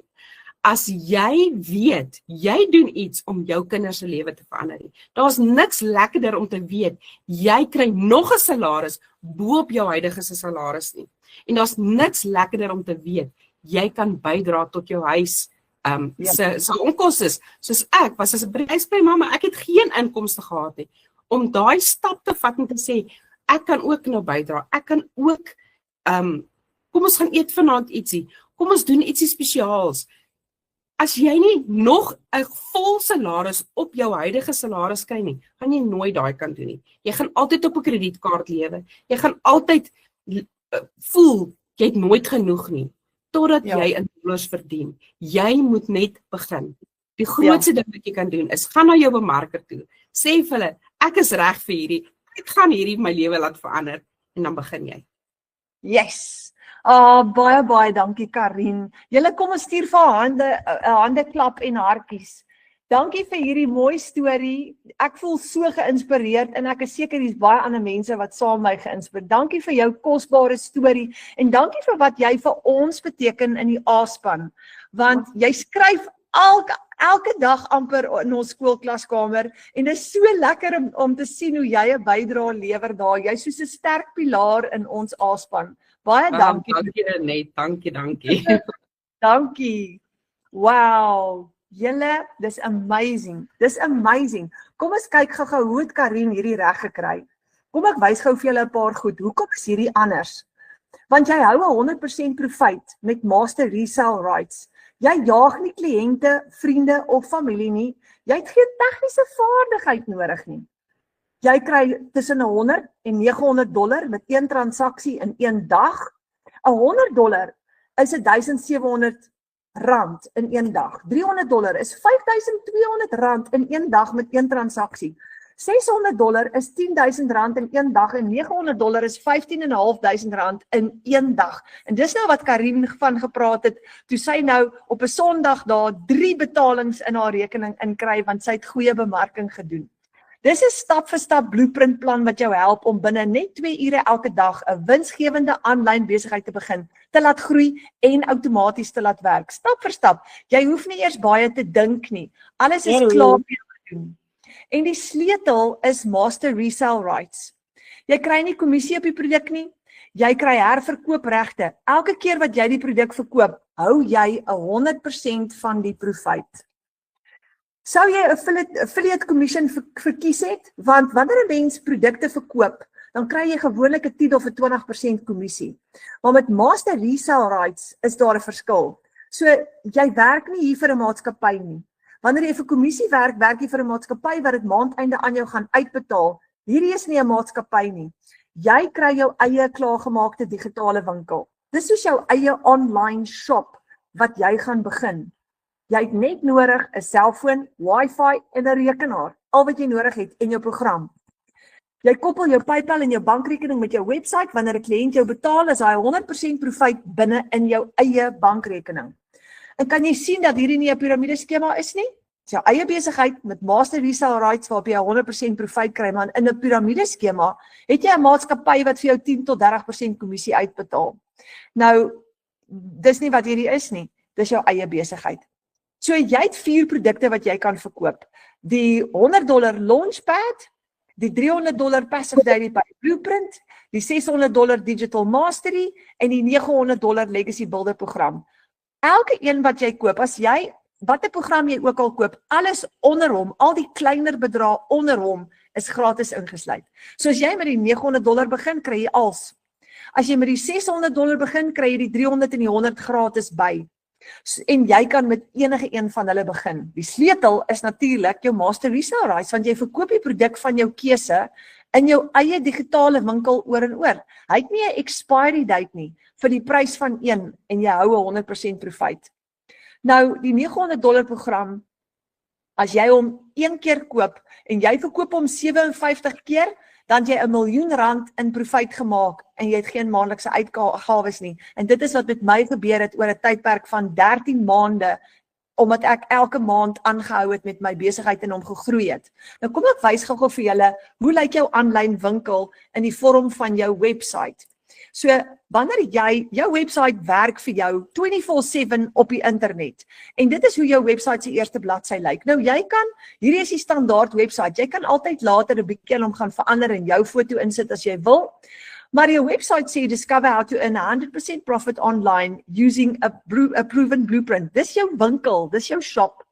S3: as jy weet, jy doen iets om jou kinders se lewe te verander nie. Daar's niks lekkerder om te weet, jy kry nog 'n salaris bo op jou huidige salaris nie. En daar's niks lekkerder om te weet, jy kan bydra tot jou huis se onkoste. Soos ek was as 'n bedryfsvrye mamma, ek het geen inkomste gehad nie. Om daai stap te vat en te sê, ek kan ook nou bydra. Ek kan ook kom ons gaan eet vanaand ietsie. kom ons doen ietsie spesiaals. As jy nie nog 'n vol salaris op jou huidige salaris kry nie, gaan jy nooit daai kan doen nie. Jy gaan altyd op 'n kredietkaart lewe. Jy gaan altyd voel jy het nooit genoeg nie, totdat jy in dollars verdien. Jy moet net begin. Die grootste ding wat jy kan doen is, gaan na jou bemarker toe, sê vir hulle, ek is reg vir hierdie, ek gaan hierdie my lewe laat verander, en dan begin jy.
S2: Yes! Baie dankie Karin. Julle kom ons stuur vir hande klap en hartjies. Dankie vir hierdie mooi storie. Ek voel so geïnspireerd en ek is seker hier's baie ander mense wat saam my geïnspireer. Dankie vir jou kosbare storie en dankie vir wat jy vir ons beteken in die A-span. Want jy skryf elke dag amper in ons skoolklaskamer en dit is so lekker om te sien hoe jy 'n bydrae lewer daar. Jy's soos 'n sterk pilaar in ons A-span. Baie dankie.
S3: Dankie net, dankie.
S2: Dankie. Wow. Julle, dis amazing. Dis amazing. Kom ons kyk gou-gou hoe het Karin hierdie reg gekry. Kom ek wys gou vir julle 'n paar goed. Hoekom is hierdie anders? Want jy hou 'n 100% profit met Master Resale Rights. Jy jaag nie kliënte, vriende of familie nie. Jy het geen tegniese vaardigheid nodig nie. Jy kry tussen $100 en $900 met een transaksie in een dag. $100 is $1,700 in een dag. $300 is $5,200 in een dag met een transaksie. $600 is $10,000 in een dag en $900 is $15,500 in een dag. En dis nou wat Karin van gepraat het, toe sy nou op 'n Sondag daar 3 betalings in haar rekening inkry, want sy het goeie bemarking gedoen. Dis 'n stap-vir-stap blueprintplan wat jou help om binne net 2 ure elke dag 'n winsgewende aanlyn besigheid te begin, te laat groei en outomaties te laat werk. Stap vir stap. Jy hoef nie eers baie te dink nie. Alles is klaar vir jou gedoen. En die sleutel is Master Resale Rights. Jy kry nie kommissie op die produk nie. Jy kry herverkoopregte. Elke keer wat jy die produk verkoop, hou jy 100% van die profit. Sou jy 'n affiliate commission verkies het? Want wanneer 'n mens produkte verkoop, dan kry jy gewoonlik 'n 10 of 'n 20% kommissie. Maar met Master Resale Rights is daar 'n verskil. So jy werk nie hier vir 'n maatskappy nie. Wanneer jy vir kommissie werk, werk jy vir 'n maatskappy wat dit maandeinde aan jou gaan uitbetaal. Hierdie is nie 'n maatskappy nie. Jy kry jou eie klaargemaakte digitale winkel. Dis soos jou eie online shop wat jy gaan begin. Jy het net nodig 'n selfoon, wifi en 'n rekenaar. Al wat jy nodig het en jou program. Jy koppel jou PayPal en jou bankrekening met jou webwerf. Wanneer 'n kliënt jou betaal, is hy 100% profit binne in jou eie bankrekening. En kan jy sien dat hierdie nie 'n piramideskema is nie? Dis jou eie besigheid met Master Resale Rights waarop jy 100% profit kry, maar in 'n piramideskema het jy 'n maatskappy wat vir jou 10 tot 30% kommissie uitbetaal. Nou, dis nie wat hierdie is nie. Dis jou eie besigheid. So jy het 4 produkte wat jy kan verkoop. Die $100 Launchpad, die $300 Passive Daily Pay Blueprint, die $600 Digital Mastery en die $900 Legacy Builder program. Elke een wat jy koop, as jy, wat 'n program jy ook al koop, alles onder hom, al die kleiner bedrae onder hom is gratis ingesluit. So as jy met die $900 begin, kry jy als. As jy met die $600 begin, kry jy die 300 en die 100 gratis by. En jy kan met enige een van hulle begin. Die sleutel is natuurlik jou Master Resale Rights, want jy verkoop die produk van jou keuse in jou eie digitale winkel oor en oor. Hy het nie 'n expiry date nie vir die prys van een en jy hou 100% profit. Nou, die $900 program, as jy hom 1 keer koop en jy verkoop hom 57 keer, dan jy R1 miljoen in profit gemaak en jy het geen maandelikse uitgawes nie. En dit is wat met my gebeur het oor 'n tydperk van 13 maande, omdat ek elke maand aangehou het met my besigheid en hom gegroei het. Nou kom ek wys gou-gou vir julle, hoe lyk jou aanlyn winkel in die vorm van jou website. So, wanneer jou website werk vir jou 24/7 op die internet, en dit is hoe jou website se eerste bladsy lyk. Nou, hierdie is die standaard website, jy kan altyd later 'n bietjie aan hom gaan verander en jou foto insit as jy wil, maar jou website sê, discover how to earn 100% profit online using a proven blueprint. Dis jou winkel, dis jou shop.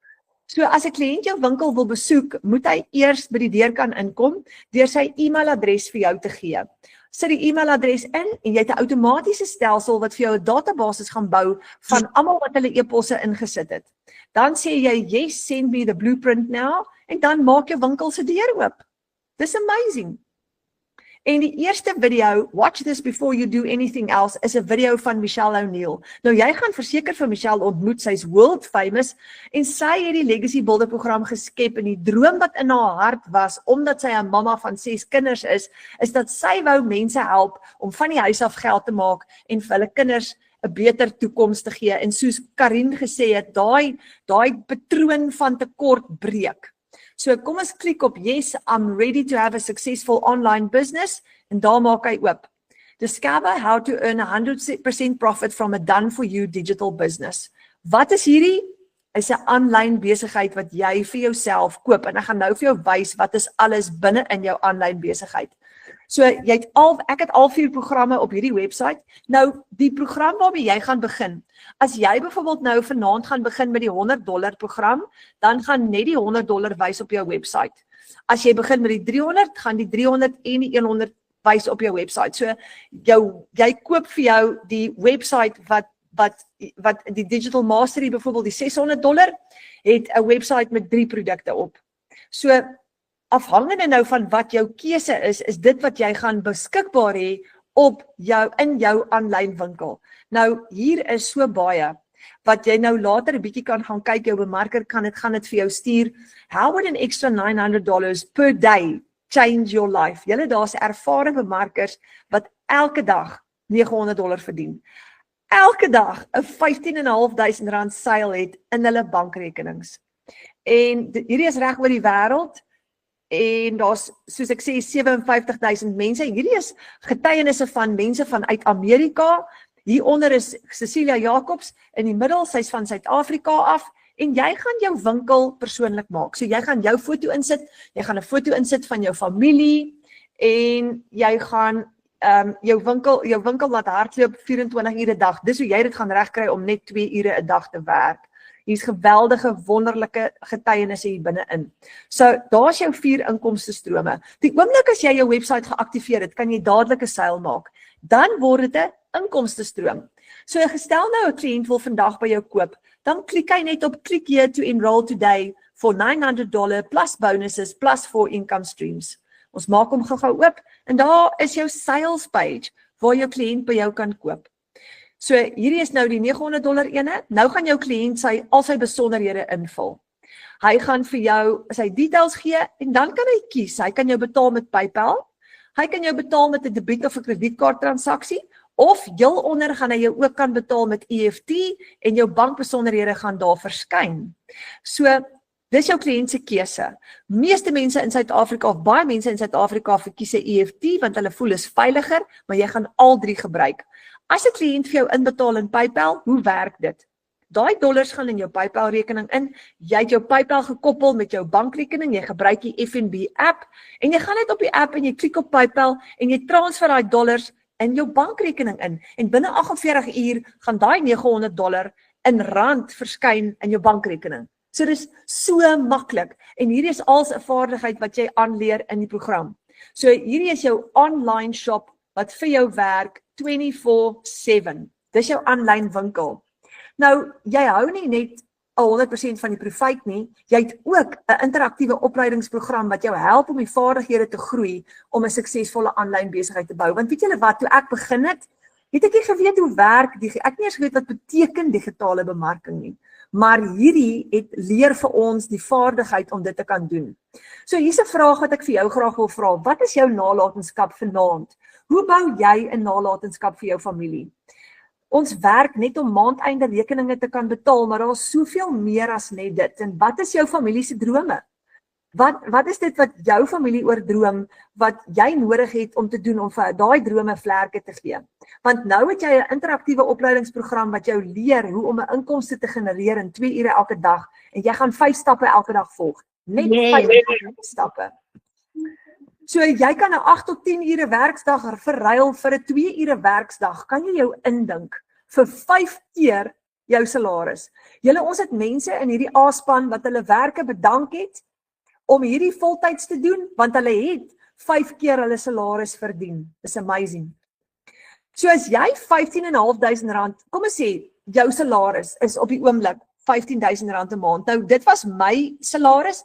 S2: So as 'n kliënt jou winkel wil besoek, moet hy eers by die deur kan inkom deur sy e-mailadres vir jou te gee. Sit die e-mailadres in en jy het 'n outomatiese stelsel wat vir jou 'n database gaan bou van almal wat hulle e-posse ingesit het. Dan sê jy, yes, send me the blueprint now, en dan maak jou winkel se deur oop. Dis amazing. En die eerste video, watch this before you do anything else, is 'n video van Michelle O'Neill. Nou jy gaan verseker vir Michelle ontmoet, sy's world famous, en sy het die Legacy Builder program geskep, en die droom wat in haar hart was, omdat sy 'n mamma van 6 kinders is dat sy wou mense help om van die huis af geld te maak, en vir hulle kinders 'n beter toekoms te gee, en soos Karin gesê het, daai patroon van tekort breek. So kom ons klik op yes, I'm ready to have a successful online business, en daar maak hy oop. Discover how to earn 100% profit from a done for you digital business. Wat is hierdie? Is 'n aanlyn besigheid wat jy vir jouself koop, en ek gaan nou vir jou wys wat is alles binne in jou aanlyn besigheid. So ek het al 4 programme op hierdie webwerf. Nou die program waarmee jy gaan begin. As jy byvoorbeeld nou vanaand gaan begin met die $100 program, dan gaan net die $100 wys op jou webwerf. As jy begin met die 300, gaan die 300 en die 100 wys op jou webwerf. So jy koop vir jou die webwerf wat die Digital Mastery byvoorbeeld die $600 het 'n webwerf met 3 produkte op. So afhangende nou van wat jou keuse is dit wat jy gaan beskikbaar hê in jou aanlyn winkel. Nou hier is so baie wat jy nou later 'n bietjie kan gaan kyk, jou bemarker gaan dit vir jou stuur. How would an extra $900 per day change your life? Julle daar's ervare bemarkers wat elke dag $900 verdien. Elke dag 'n R15.500 seil het in hulle bankrekenings. En hierdie is reg oor die wêreld. En daar's, soos ek sê, 57,000 mense. Hierdie is getuienisse van mense vanuit Amerika. Hieronder is Cecilia Jacobs, in die middel, sy's van Suid-Afrika af, en jy gaan jou winkel persoonlik maak. So jy gaan jou foto insit, jy gaan 'n foto insit van jou familie, en jy gaan jou winkel laat hardloop 24 ure 'n dag. Dis hoe jy dit gaan regkry om net 2 ure 'n dag te werk. Hier's geweldige, wonderlike getuienisse hier binne-in. So, daar's jou 4 inkomstestrome. Die oomblik as jy jou webwerf geaktiveer het, kan jy dadelik 'n seil maak. Dan word dit 'n inkomstestroom. So, gestel nou 'n kliënt wil vandag by jou koop, dan klik hy net op click here to enroll today for $900 plus bonuses plus 4 income streams. Ons maak hom gou-gou oop, en daar is jou sales page waar jou kliënt by jou kan koop. So hierdie is nou die $900 ene. Nou gaan jou kliënt al sy besonderhede invul. Hy gaan vir jou sy details gee, en dan kan hy kies. Hy kan jou betaal met PayPal, hy kan jou betaal met 'n debiet of 'n kredietkaart transaksie, of heel onder gaan hy jou ook kan betaal met EFT, en jou bankbesonderhede gaan daar verskyn. So dis jou kliënt se keuse. Meeste mense in Suid-Afrika, of baie mense in Suid-Afrika, verkies 'n EFT want hulle voel is veiliger, maar jy gaan al 3 gebruik. As 'n kliënt vir jou inbetaal in PayPal, hoe werk dit? Daai dollars gaan in jou PayPal rekening in, jy het jou PayPal gekoppel met jou bankrekening, jy gebruik die FNB app, en jy gaan net op die app en jy klik op PayPal, en jy transfer daai dollars in jou bankrekening in, en binne 48 uur gaan daai $900 in rand verskyn in jou bankrekening. So dis so maklik, en hierdie is als 'n vaardigheid wat jy aanleer in die program. So hierdie is jou online shop wat vir jou werk 24/7. Dis jou aanlyn winkel. Nou, jy hou nie net 100% van die profit nie, jy het ook 'n interaktiewe opleidingsprogram wat jou help om die vaardighede te groei om 'n suksesvolle aanlyn besigheid te bou. Want weet julle wat, toe ek begin het ek nie geweet hoe werk ek het nie eens geweet wat beteken digitale bemarking nie. Maar hierdie het leer vir ons die vaardigheid om dit te kan doen. So hier's 'n vraag wat ek vir jou graag wil vra. Wat is jou nalatenskap vanaand? Hoe bou jy 'n nalatenskap vir jou familie? Ons werk net om maandeinde rekeninge te kan betaal, maar daar is soveel meer as net dit. En wat is jou familie se drome? Wat is dit wat jou familie oor droom, wat jy nodig het om te doen om vir daai drome vlerke te gee? Want nou het jy 'n interaktiewe opleidingsprogram wat jou leer hoe om 'n inkomste te genereer in 2 ure elke dag, en jy gaan 5 stappe elke dag volg. Net 5 stappe. So jy kan 'n 8 tot 10 ure werksdag verruil vir 'n 2 ure werksdag. Kan jy jou indink vir 5 keer jou salaris. Ons het mense in hierdie A-span wat hulle werke bedank het om hierdie voltyds te doen, want hulle het 5 keer hulle salaris verdien. Dis amazing. So as jy R15.500, kom ons sê, jou salaris is op die oomblik R15.000 'n maand. Nou, dit was my salaris.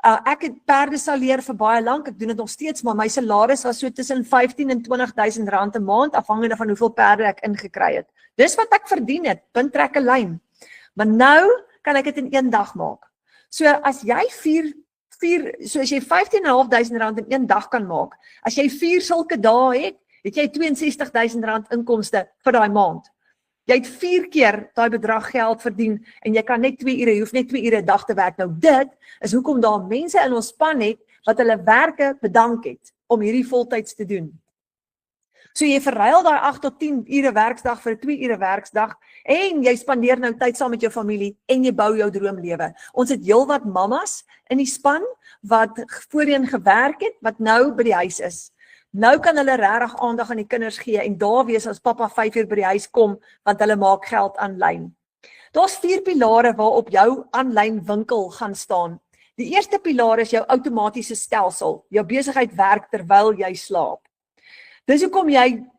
S2: Ek het perde saleer vir baie lank, ek doen dit nog steeds, maar my salaris was so tussen R15.000 en R20.000 'n maand, afhangende van hoeveel perde ek ingekry het. Dis wat ek verdien het, punt trek 'n lyn. Maar nou kan ek dit in 1 dag maak. So as jy as jy R15.500 in 1 dag kan maak, as jy 4 sulke dae het jy R62.000 inkomste vir daai maand. Jy het 4 keer daai bedrag geld verdien en jy kan net 2 ure, jy hoef net 2 ure 'n dag te werk. Nou dit is hoekom daar mense in ons span het wat hulle werke bedank het om hierdie voltyds te doen. So jy verruil daai 8 tot 10 ure werksdag vir 'n 2 ure werksdag en jy spandeer nou tyd saam met jou familie en jy bou jou droomlewe. Ons het heelwat mammas in die span wat voorheen gewerk het, wat nou by die huis is. Nou kan hulle regtig aandag aan die kinders gee en daar wees as pappa 5 uur by die huis kom, want hulle maak geld aanlyn. Daar's 4 pilare waarop jou aanlyn winkel gaan staan. Die eerste pilaar is jou outomatiese stelsel. Jou besigheid werk terwyl jy slaap. Dis hoekom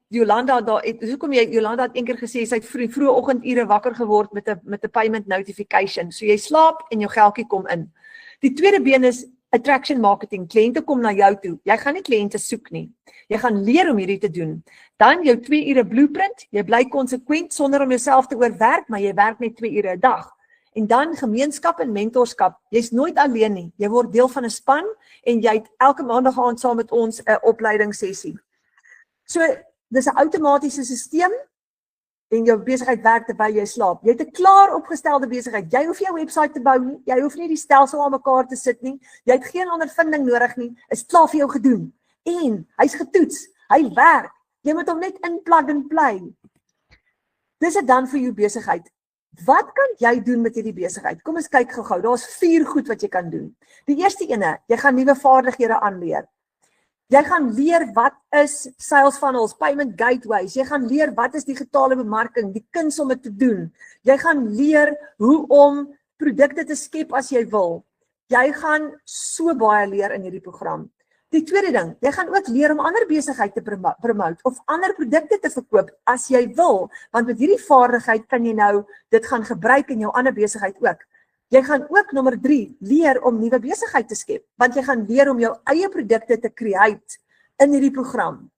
S2: Jolanda het eendag gesê sy het vroeë oggendure wakker geword met 'n payment notification. So jy slaap en jou geldjie kom in. Die tweede been is attraction marketing. Kliënte kom na jou toe. Jy gaan nie kliënte soek nie. Jy gaan leer om hierdie te doen. Dan jou 2 ure blueprint. Jy bly konsekwent sonder om jouself te oorwerk, maar jy werk net 2 ure 'n dag. En dan gemeenskap en mentorskap. Jy's nooit alleen nie. Jy word deel van 'n span en jy het elke maandag aand saam met ons 'n opleidingssessie. So, dis 'n outomatiese stelsel en jou besigheid werk terwyl jy slaap. Jy het 'n klaar opgestelde besigheid. Jy hoef jou webwerf te bou nie. Jy hoef nie die stelsel aan mekaar te sit nie. Jy het geen ondervinding nodig nie. Is klaar vir jou gedoen. En hy's getoets. Hy werk. Jy moet hom net inplug en play. Dis dit dan vir jou besigheid. Wat kan jy doen met hierdie besigheid? Kom ons kyk gou-gou. Daar's 4 goed wat jy kan doen. Die eerste ene, jy gaan nuwe vaardighede aanleer. Jy gaan leer wat is sales funnels, payment gateways. Jy gaan leer wat is digitale bemarking, die kuns om dit te doen. Jy gaan leer hoe om produkte te skep as jy wil. Jy gaan so baie leer in hierdie program. Die tweede ding, jy gaan ook leer om ander besigheid te promote of ander produkte te verkoop as jy wil, want met hierdie vaardigheid kan jy nou dit gaan gebruik in jou ander besigheid ook. Jy gaan ook nommer 3 leer om nuwe besigheid te skep, want jy gaan leer om jou eie produkte te create in hierdie program.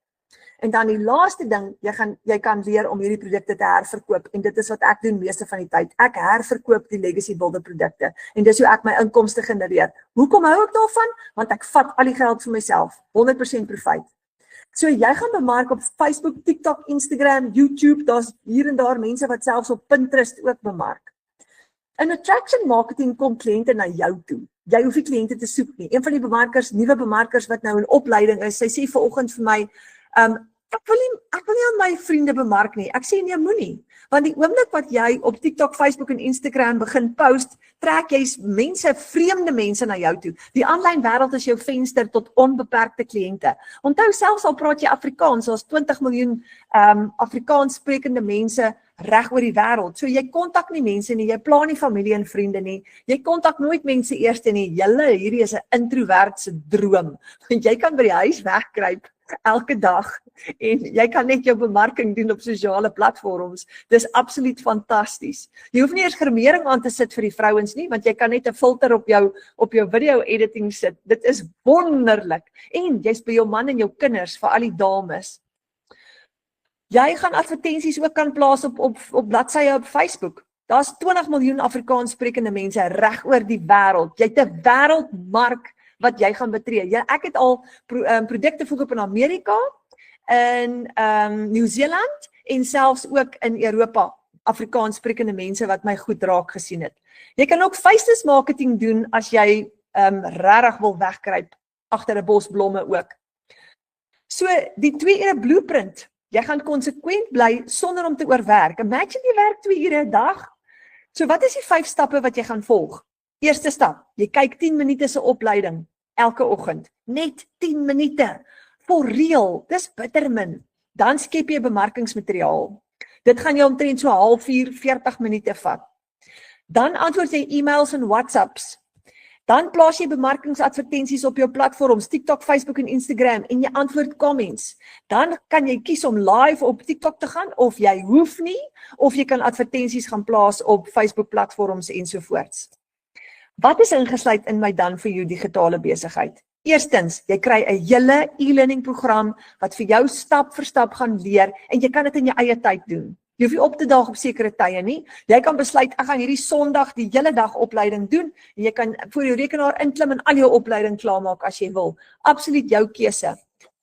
S2: En dan die laaste ding, jy kan leer om hierdie produkte te herverkoop en dit is wat ek doen meeste van die tyd. Ek herverkoop die legacy builder produkte en dis hoe ek my inkomste genereer. Hoekom hou ek daarvan? Want ek vat al die geld vir myself, 100% profit. So jy gaan bemark op Facebook, TikTok, Instagram, YouTube, daar's hier en daar mense wat selfs op Pinterest ook bemark. In attraction marketing kom kliënte na jou toe. Jy hoef nie kliënte te soek nie. Een van die bemarkers, nuwe bemarkers wat nou in opleiding is, sy sê vanoggend vir my, ek wil nie aan my vriende bemark nie. Ek sê nee, moenie. Want die oomblik wat jy op TikTok, Facebook en Instagram begin post, trek jy mense, vreemde mense na jou toe. Die aanlyn wêreld is jou venster tot onbeperkte kliënte. Onthou selfs al praat jy Afrikaans, daar's 20 miljoen Afrikaans sprekende mense reg oor die wêreld. So jy kontak nie mense nie, jy pla nie familie en vriende nie. Jy kontak nooit mense eers nie. Hierdie is 'n introvertse droom. Want jy kan by die huis wegkruip elke dag en jy kan net jou bemarking doen op sosiale platforms. Dis absoluut fantasties. Jy hoef nie eers gremering aan te sit vir die vrouens nie, want jy kan net 'n filter op jou video editing sit. Dit is wonderlik. En jy's by jou man en jou kinders, vir al die dames. Jy gaan advertensies ook kan plaas op bladsye op Facebook. Daar's 20 miljoen Afrikaans sprekende mense reg oor die wêreld. Jy het 'n wêreldmark wat jy gaan betree. Ek het al produkte verkoop in Amerika, in Nieu-Seeland en selfs ook in Europa. Afrikaans sprekende mense wat my goed raak gesien het. Jy kan ook faceless marketing doen as jy regtig wil wegkruip agter 'n bos blomme ook. So die 2 ure blueprint. Jy gaan konsekwent bly sonder om te oorwerk. Imagine jy werk 2 ure 'n dag. So wat is die 5 stappe wat jy gaan volg? Eerste stap, jy kyk 10 minute se opleiding elke oggend. Net 10 minute. For real, dis bitter min. Dan skep jy bemarkingsmateriaal. Dit gaan jou omtrent so 0.5 uur, 40 minute vat. Dan antwoord jy e-mails en WhatsApps. Dan plaas jy bemarkingsadvertensies op jou platforms, TikTok, Facebook en Instagram en jy antwoord comments. Dan kan jy kies om live op TikTok te gaan of jy hoef nie, of jy kan advertensies gaan plaas op Facebook platforms ensovoorts. Wat is ingesluit in my Dan for You digitale besigheid? Eerstens, jy kry 'n hele e-learning program wat vir jou stap vir stap gaan leer en jy kan dit in jou eie tyd doen. Jy hoef nie op te daag op sekere tye nie. Jy kan besluit, ek gaan hierdie Sondag die hele dag opleiding doen en jy kan voor jou rekenaar inklim en al jou opleiding klaarmaak as jy wil. Absoluut jou keuse.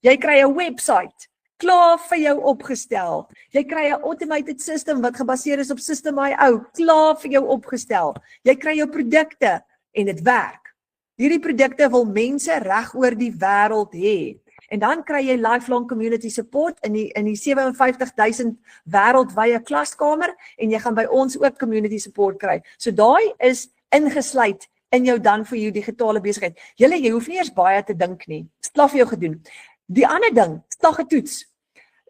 S2: Jy kry 'n website klaar vir jou opgestel. Jy kry 'n automated system wat gebaseer is op System.io, klaar vir jou opgestel. Jy kry jou produkte en dit werk. Hierdie produkte wil mense reg oor die wêreld hê. En dan kry jy lifelong community support in die 57,000 wêreldwye klaskamer en jy gaan by ons ook community support kry. So daai is ingesluit in jou Dan for You digitale besigheid. Jy hoef nie eers baie te dink nie. Dit is klaar vir jou gedoen. Die ander ding, slag getoets.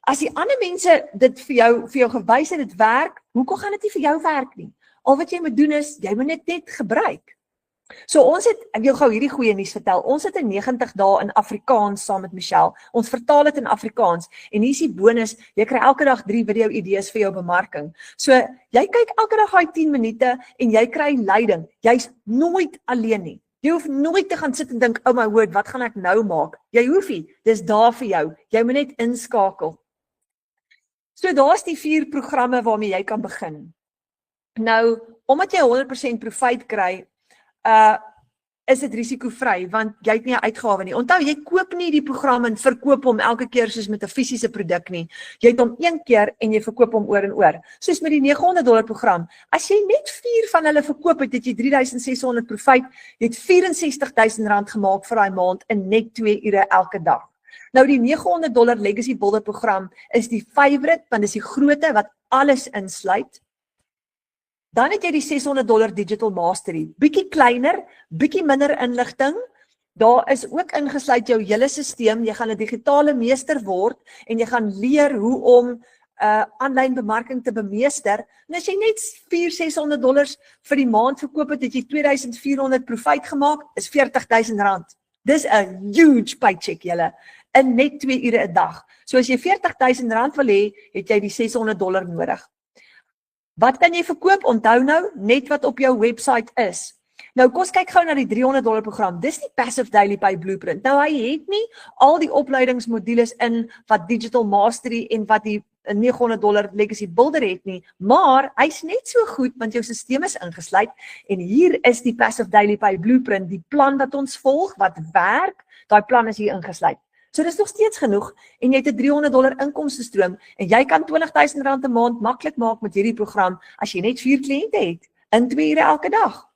S2: As die ander mense dit vir jou gewys het dit werk, hoekom gaan dit nie vir jou werk nie? Al wat jy moet doen is, jy moet dit net gebruik. So ons het, ek wil gou hierdie goeie nuus vertel, ons het in 90 dae in Afrikaans saam met Michelle, ons vertaal dit in Afrikaans, en hier is die bonus, jy kry elke dag 3 video idees vir jou bemarking. So, jy kyk elke dag daai 10 minute, en jy kry leiding, jy's nooit alleen nie. Jy hoef nooit te gaan sit en dink, oh my word, wat gaan ek nou maak? Jy hoef nie, dis daar vir jou, jy moet net inskakel. So daar is die 4 programme waarmee jy kan begin. Nou, omdat jy 100% profijt kry, is dit risikovry, want jy het nie 'n uitgawe nie. Onthou, jy koop nie die program en verkoop hom elke keer soos met 'n fisiese produk nie. Jy het hom een keer en jy verkoop hom oor en oor. Soos met die $900 program. As jy net 4 van hulle verkoop het, het jy $3,600 profijt, jy het $64,000 gemaak vir daai maand in net 2 ure elke dag. Nou die $900 Legacy Builder program is die favorite, want dis die grootte wat alles insluit. Dan het jy die $600 Digital Mastery, bietjie kleiner, bietjie minder inligting. Daar is ook ingesluit jou hele stelsel, jy gaan 'n digitale meester word en jy gaan leer hoe om aanlyn bemarking te bemeester. En as jy net $400-600 vir die maand verkoop het jy $2,400 profijt gemaak, is $40,000. Dis 'n huge paycheck julle, in net 2 ure 'n dag. So as jy $40,000 wil hê, het jy die $600 nodig. Wat kan jy verkoop? Onthou nou, net wat op jou website is. Nou, kom ons kyk gou na die $300 program. Dis die Passive Daily Pay Blueprint. Nou, hy het nie al die opleidingsmodules in wat Digital Mastery en wat die $900 Legacy Builder het nie, maar hy's net so goed, want jou stelsel is ingesluit, en hier is die Passive Daily Pay Blueprint, die plan wat ons volg, wat werk, daai plan is hier ingesluit. So dis nog steeds genoeg, en jy het 'n $300 inkomstestroom, en jy kan $20,000 'n maand maklik maak met hierdie program, as jy net 4 kliënte het, in 2 ure elke dag.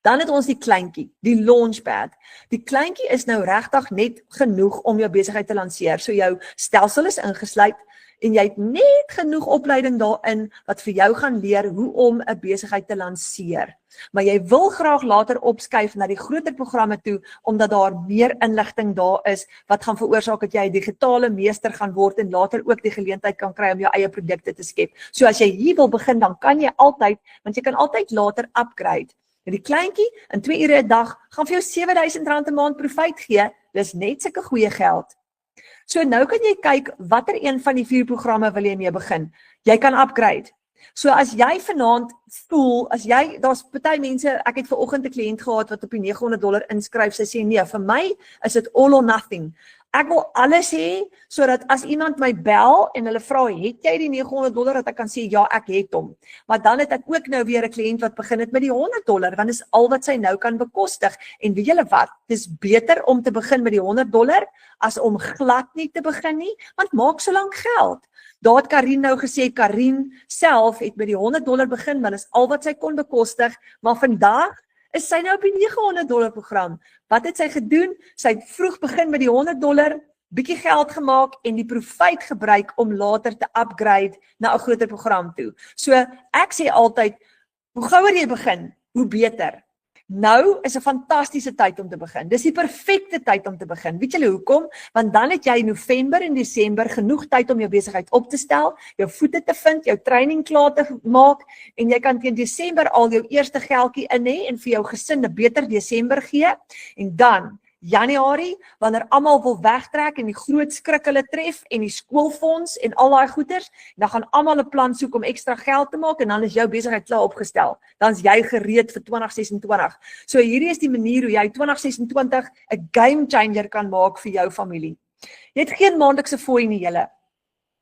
S2: Dan het ons die kleintjie, die Launchpad. Die kleintjie is nou regtig net genoeg om jou besigheid te lanseer, so jou stelsel is ingesluit, en jy het net genoeg opleiding daarin, wat vir jou gaan leer hoe om 'n besigheid te lanseer. Maar jy wil graag later opskuif na die groter programme toe, omdat daar meer inligting daar is, wat gaan veroorsaak dat jy 'n digitale meester gaan word, en later ook die geleentheid kan kry om jou eie produkte te skep. So as jy hier wil begin, dan kan jy altyd, want jy kan altyd later upgrade. En die kleintjie, in 2 ure 'n dag, gaan vir jou $7,000 'n maand profijt gee, dis net sulke goeie geld. So nou kan jy kyk, watter een van die 4 programme wil jy mee begin? Jy kan upgrade. So as jy vanaand voel, daar's party mense, ek het vanoggend 'n kliënt gehad wat op die $900 inskryf, sy sê nee, vir my is dit all or nothing. Ek wil alles hê, sodat as iemand my bel en hulle vra, het jy die $900, dat ek kan sê, ja, ek het hom. Maar dan het ek ook nou weer 'n kliënt wat begin het met die $100, want dis al wat sy nou kan bekostig. En weet julle wat, dis beter om te begin met die $100, as om glad nie te begin nie, want maak so lank geld. Daar het Karin nou gesê, Karin self het met die $100 begin, want dis al wat sy kon bekostig, maar vandag is sy nou op die $900 program. Wat het sy gedoen? Sy het vroeg begin met die $100, bietjie geld gemaak en die profijt gebruik om later te upgrade na 'n groter program toe. So ek sê altyd, hoe gouer jy begin, hoe beter. Nou is 'n fantastiese tyd om te begin. Dis die perfekte tyd om te begin. Weet julle hoekom? Want dan het jy in November en Desember genoeg tyd om jou besigheid op te stel, jou voete te vind, jou training klaar te maak en jy kan teen Desember al jou eerste geldjie in hê en vir jou gesin 'n beter Desember gee. En dan Januarie, wanneer almal wil wegtrek en die groot skrik hulle tref en die skoolfonds en al daai goeders, dan gaan almal 'n plan soek om ekstra geld te maak en dan is jou besigheid klaar opgestel. Dan is jy gereed vir 2026. So hierdie is die manier hoe jy 2026 'n game changer kan maak vir jou familie. Jy het geen maandelikse fooi nie julle.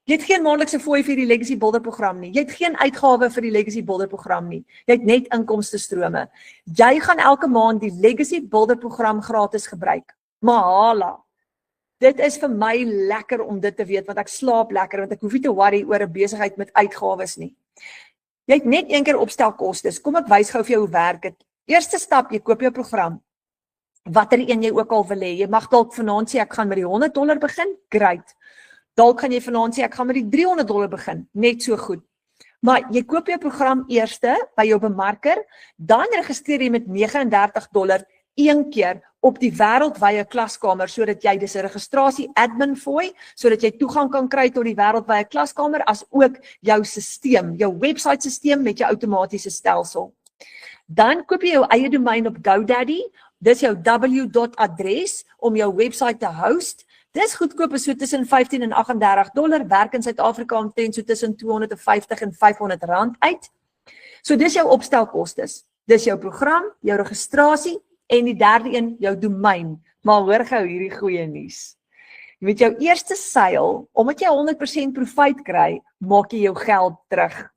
S2: Jy het geen maandelikse fooi vir die Legacy Builder program nie. Jy het geen uitgawe vir die Legacy Builder program nie. Jy het net inkomste strome. Jy gaan elke maand die Legacy Builder program gratis gebruik. Mahala. Dit is vir my lekker om dit te weet want ek slaap lekker want ek hoef nie te worry oor 'n besigheid met uitgawes nie. Jy het net een keer opstelkostes. Kom ek wys gou vir jou hoe werk dit. Eerste stap, jy koop jou program. Watter een jy ook al wil hê. Jy mag dalk vanaand sê ek gaan met die $100 begin. Great. Dalk gaan jy vanaand sê ek gaan met die $300 begin. Net so goed. Maar jy koop jou program eerste by jou bemarker, dan registreer jy met $39 een keer op die wêreldwye klaskamer sodat jy dis 'n registrasie admin fooi sodat jy toegang kan kry tot die wêreldwye klaskamer as ook jou stelsel, jou webwerf stelsel met jou outomatiese stelsel. Dan koop jy jou eie domein op GoDaddy. Dis jou w.adres om jou webwerf te host. Dis goedkoop is so tussen $15 en $38, werk in Suid-Afrika omtrent so tussen R250 en R500 uit. So dis jou opstelkostes. Dis jou program, jou registrasie en die derde een jou domein. Maar hoor gou hierdie goeie nuus. Met jou eerste seil, omdat jy 100% profijt kry, maak jy jou geld terug.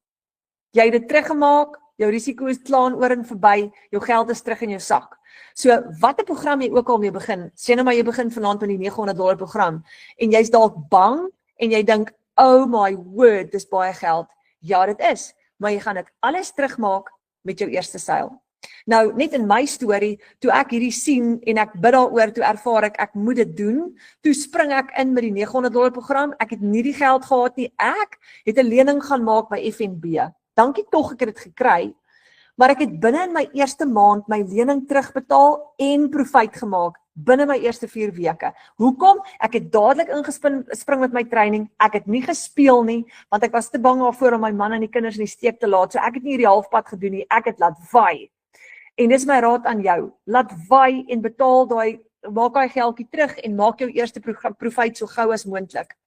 S2: Jy het dit teruggemaak, jou risiko is klaar oor en verby, jou geld is terug in jou sak. So wat 'n program jy ook al mee begin, sê nou maar jy begin vanaand met die $900 program en jy's dalk bang en jy dink, oh my word, dis baie geld. Ja, dit is, maar jy gaan dit alles terugmaak met jou eerste seil. Nou, net in my storie, toe ek hierdie sien en ek bid daaroor, toe ervaar ek moet dit doen, toe spring ek in met die $900 program, ek het nie die geld gehad nie, ek het 'n lening gaan maak by FNB. Dankie tog ek het dit gekry, maar ek het binne in my eerste maand my lening terugbetaal en profijt gemaak, binne my eerste 4 weke. Hoekom? Ek het dadelik ingespring met my training, ek het nie gespeel nie, want ek was te bang daarvoor om my man en die kinders in die steek te laat, so ek het nie hierdie halfpad gedoen nie, ek het laat vaai. En dis my raad aan jou, laat vaai en betaal maak daai geldjie terug en maak jou eerste profijt so gou as moontlik.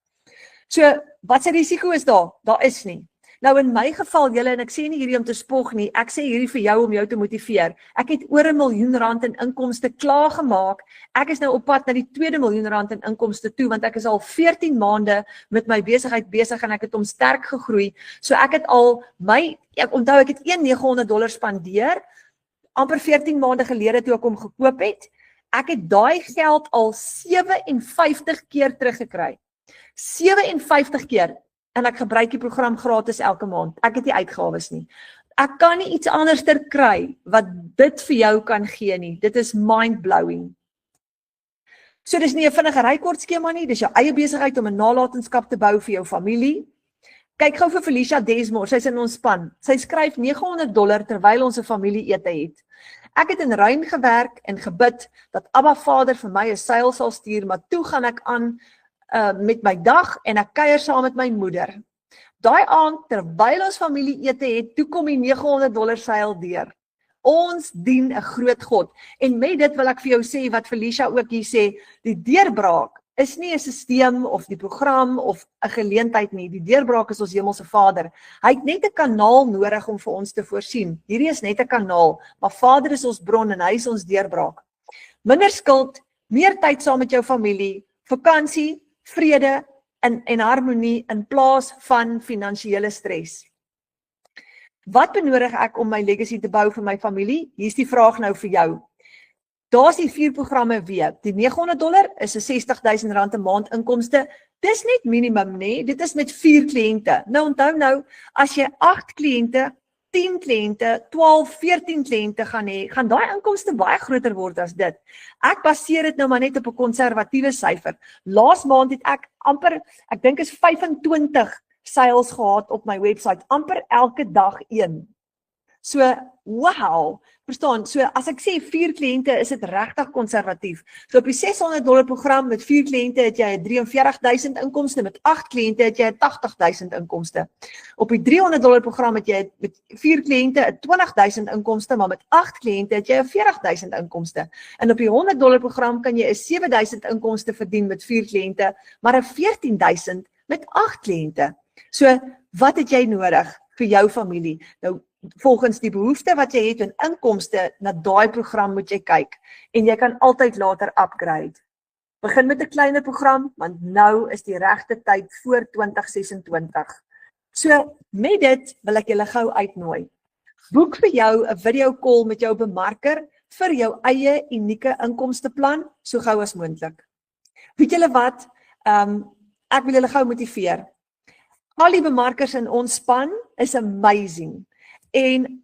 S2: So, wat se risiko is daar? Daar is nie. Nou in my geval julle, en ek sê nie hierdie om te spog nie, ek sê hierdie vir jou om jou te motiveer. Ek het oor R1 miljoen in inkomste klaar gemaak. Ek is nou op pad na die tweede R1 miljoen in inkomste toe, want ek is al 14 maande met my besigheid besig en ek het hom sterk gegroei. So ek het al ek onthou ek het $900 spandeer, amper 14 maande gelede toe ek hom gekoop het. Ek het daai geld al 57 keer teruggekry. 57 keer. En ek gebruik die program gratis elke maand. Ek het nie uitgawes nie. Ek kan nie iets anderster kry wat dit vir jou kan gee nie. Dit is mind-blowing. So dis nie 'n vinnige rykort-skema nie, dis jou eie besigheid om 'n nalatenskap te bou vir jou familie. Kyk gou vir Felicia Desmore, sy's in ons span. Sy skryf $900 terwyl ons 'n familieete het. Ek het in ruim gewerk en gebid dat Abba Vader vir my 'n seil sal stuur, maar toe gaan ek aan met my dag en ek kuier saam met my moeder. Daai aand, terwyl ons familie ete het, toe kom die $900 seil deur. Ons dien 'n groot God. En met dit wil ek vir jou sê, wat Felicia ook hier sê, die deurbraak is nie 'n stelsel of die program of 'n geleentheid nie. Die deurbraak is ons hemelse Vader. Hy het net 'n kanaal nodig om vir ons te voorsien. Hierdie is net 'n kanaal, maar Vader is ons bron en hy is ons deurbraak. Minder skuld, meer tyd saam met jou familie, vakansie, vrede en harmonie in plaas van finansiële stres. Wat benodig ek om my legacy te bou vir my familie? Hier is die vraag nou vir jou. Daar's die 4 programme weer. Die $900 is 'n R60,000 'n maand inkomste. Dis net minimum, nee. Dit is met 4 kliënte. Nou onthou nou, as jy 8 kliënte, 10 kliënte, 12, 14 kliënte gaan hê, gaan daai inkomste baie groter word as dit. Ek baseer dit nou maar net op 'n konservatiewe syfer. Laas maand het ek amper, ek dink is 25 sales gehad op my webwerf, amper elke dag een. So, wow, verstaan, so as ek sê 4 kliënte is dit regtig konservatief. So op die $600 program met 4 kliënte het jy 43,000 inkomste, met 8 kliënte het jy 80,000 inkomste. Op die $300 program het jy met 4 kliënte 20,000 inkomste, maar met 8 kliënte het jy 40,000 inkomste. En op die $100 program kan jy 7,000 inkomste verdien met 4 kliënte, maar 14,000 met 8 kliënte. So, wat het jy nodig vir jou familie? Nou, volgens die behoefte wat jy het in inkomste, na daai program moet jy kyk. En jy kan altyd later upgrade. Begin met 'n kleiner program, want nou is die regte tyd voor 2026. So, met dit wil ek julle gou uitnooi. Boek vir jou 'n video call met jou bemarker vir jou eie unieke inkomsteplan, so gou as moontlik. Weet julle wat? Ek wil julle gou motiveer. Al die bemarkers in ons span is amazing. En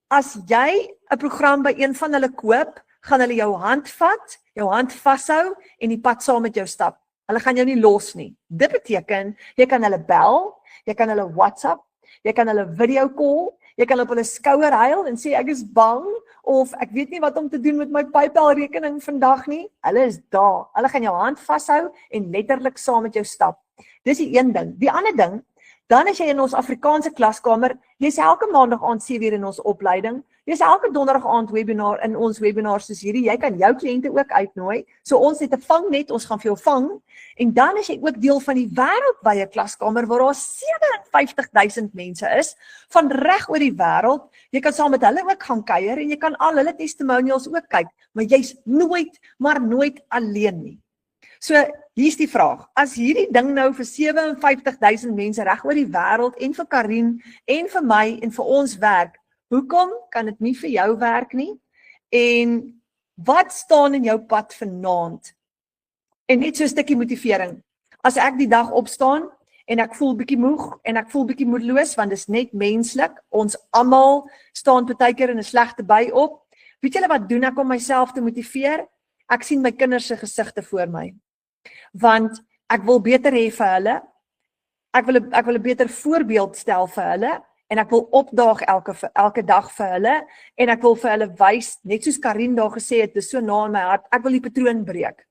S2: as jy 'n program by een van hulle koop, gaan hulle jou hand vat, jou hand vashou en die pad saam met jou stap. Hulle gaan jou nie los nie. Dit beteken, jy kan hulle bel, jy kan hulle WhatsApp, jy kan hulle video call, jy kan op hulle skouer huil en sê ek is bang, of ek weet nie wat om te doen met my PayPal rekening vandag nie. Hulle is daar. Hulle gaan jou hand vashou en letterlik saam met jou stap. Dis die een ding. Die ander ding, dan as jy in ons Afrikaanse klaskamer, jy's elke maandag aand 7:00 in ons opleiding, jy's elke donderdag aand webinar in ons webinar soos hierdie, jy kan jou kliënte ook uitnooi, so ons het 'n vangnet, ons gaan vir jou vang, en dan is jy ook deel van die wêreldwye klaskamer, waar daar 57,000 mense is, van reg oor die wêreld, jy kan saam met hulle ook gaan kuier, en jy kan al hulle testimonials ook kyk, maar jy's nooit, maar nooit alleen nie. So, hier's die vraag, as hierdie ding nou vir 57,000 mense reg oor die wêreld, en vir Karin, en vir my, en vir ons werk, hoekom kan dit nie vir jou werk nie? En wat staan in jou pad vanaand? En net so 'n stukkie motivering. As ek die dag opstaan, en ek voel bietjie moeg, en ek voel bietjie moedeloos, want dis net menslik, ons almal staan partykeer in 'n slegte by op. Weet julle wat doen ek om myself te motiveer? Ek sien my kinders se gesigte voor my. Want ek wil beter hê vir hulle, ek wil 'n beter voorbeeld stel vir hulle, en ek wil opdaag elke dag vir hulle, en ek wil vir hulle wys, net soos Karin daar gesê het, dis so na in my hart, ek wil die patroon breek.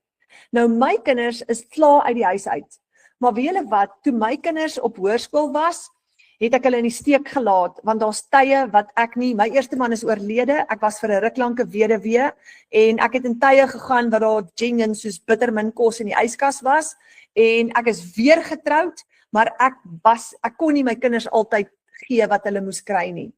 S2: Nou my kinders is klaar uit die huis uit, maar weet julle wat, toe my kinders op hoërskool was, het ek hulle in die steek gelaat, want daar's tye wat ek nie, my eerste man is oorlede, ek was vir 'n ruk lank 'n weduwee, en ek het in tye gegaan wat daar gin en soos bittermin kos in die yskas was, en ek is weer getroud, maar ek kon nie my kinders altyd gee wat hulle moes kry nie.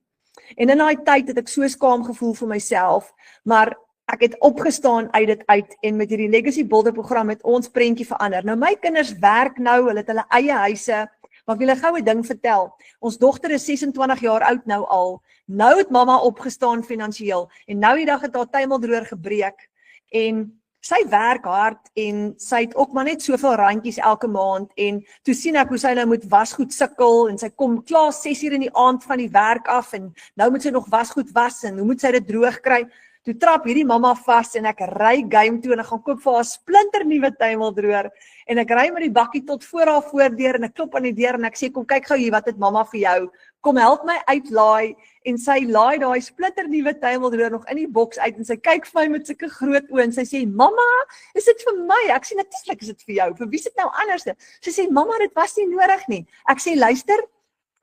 S2: En in daai tyd het ek so skaam gevoel vir myself, maar ek het opgestaan uit dit uit, en met hierdie Legacy Builder program het ons prentjie verander. Nou my kinders werk nou, hulle het hulle eie huise, maar ek wil 'n goue ding vertel. Ons dogter is 26 jaar oud nou al. Nou het mamma opgestaan finansiëel, en nou die dag het haar tuimeldroër gebreek, en sy werk hard, en sy het ook maar net soveel randjies elke maand, en toe sien ek hoe sy nou moet wasgoed sukkel, en sy kom klaar 6:00 in die aand van die werk af, en nou moet sy nog wasgoed was, en hoe moet sy dit droog kry? Toe trap hierdie mamma vas, en ek ry game toe, en ek gaan koop vir haar splinternuwe tuimeldroër, en ek ry met die bakkie tot voor haar voordeur, en ek klop aan die deur, en ek sê, kom kyk gou hier, wat het mamma vir jou, kom help my uitlaai, en sy laai daai splinternuwe tuimeldroër nog in die boks uit, en sy kyk vir my met sulke groot oë, en sy sê, mamma, is dit vir my? Ek sê, natuurlik is dit vir jou, vir wie is dit nou anders? Sy sê, mamma, dit was nie nodig nie. Ek sê, luister,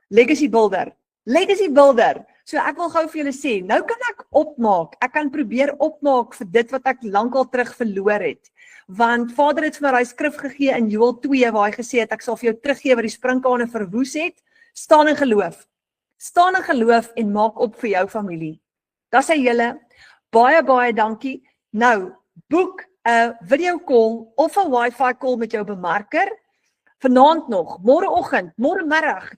S2: Legacy Builder, so ek wil gou vir julle sê, nou kan ek opmaak, ek kan probeer opmaak vir dit wat ek lankal terug verloor het, want Vader het vir my daai skrif gegee in Joël 2, waar hy gesê het, ek sal vir jou teruggee wat die sprinkane verwoes het, staan in geloof en maak op vir jou familie. Dat sê julle, baie dankie. Nou, boek 'n video call of 'n wifi call met jou bemarker, vanaand nog, môreoggend, môremiddag,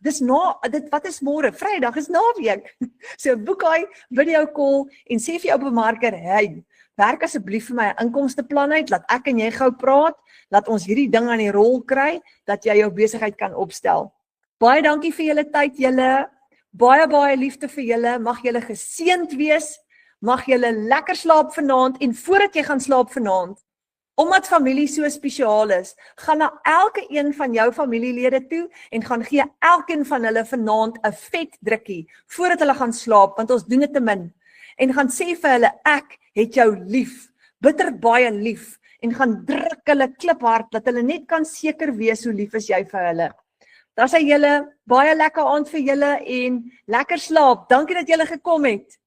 S2: wat is môre? Vrydag is naweek. So boek hy video call en sê vir jou bemarker, hey, werk asseblief vir my 'n inkomsteplan uit, laat ek en jy gou praat, laat ons hierdie ding aan die rol kry, dat jy jou besigheid kan opstel. Baie dankie vir julle tyd, julle, baie liefde vir julle, mag julle geseënd wees, mag julle lekker slaap vanaand, en voordat jy gaan slaap vanaand, Omdat familie so spesiaal is, gaan na elke een van jou familielede toe en gaan gee elkeen van hulle vanaand 'n vet drukkie voordat hulle gaan slaap, want ons doen dit te min. En gaan sê vir hulle, ek het jou lief, bitter baie lief, en gaan druk hulle kliphard, dat hulle net kan seker wees hoe lief is jy vir hulle. Dan sê julle, baie lekker aand vir julle en lekker slaap. Dankie dat julle gekom het.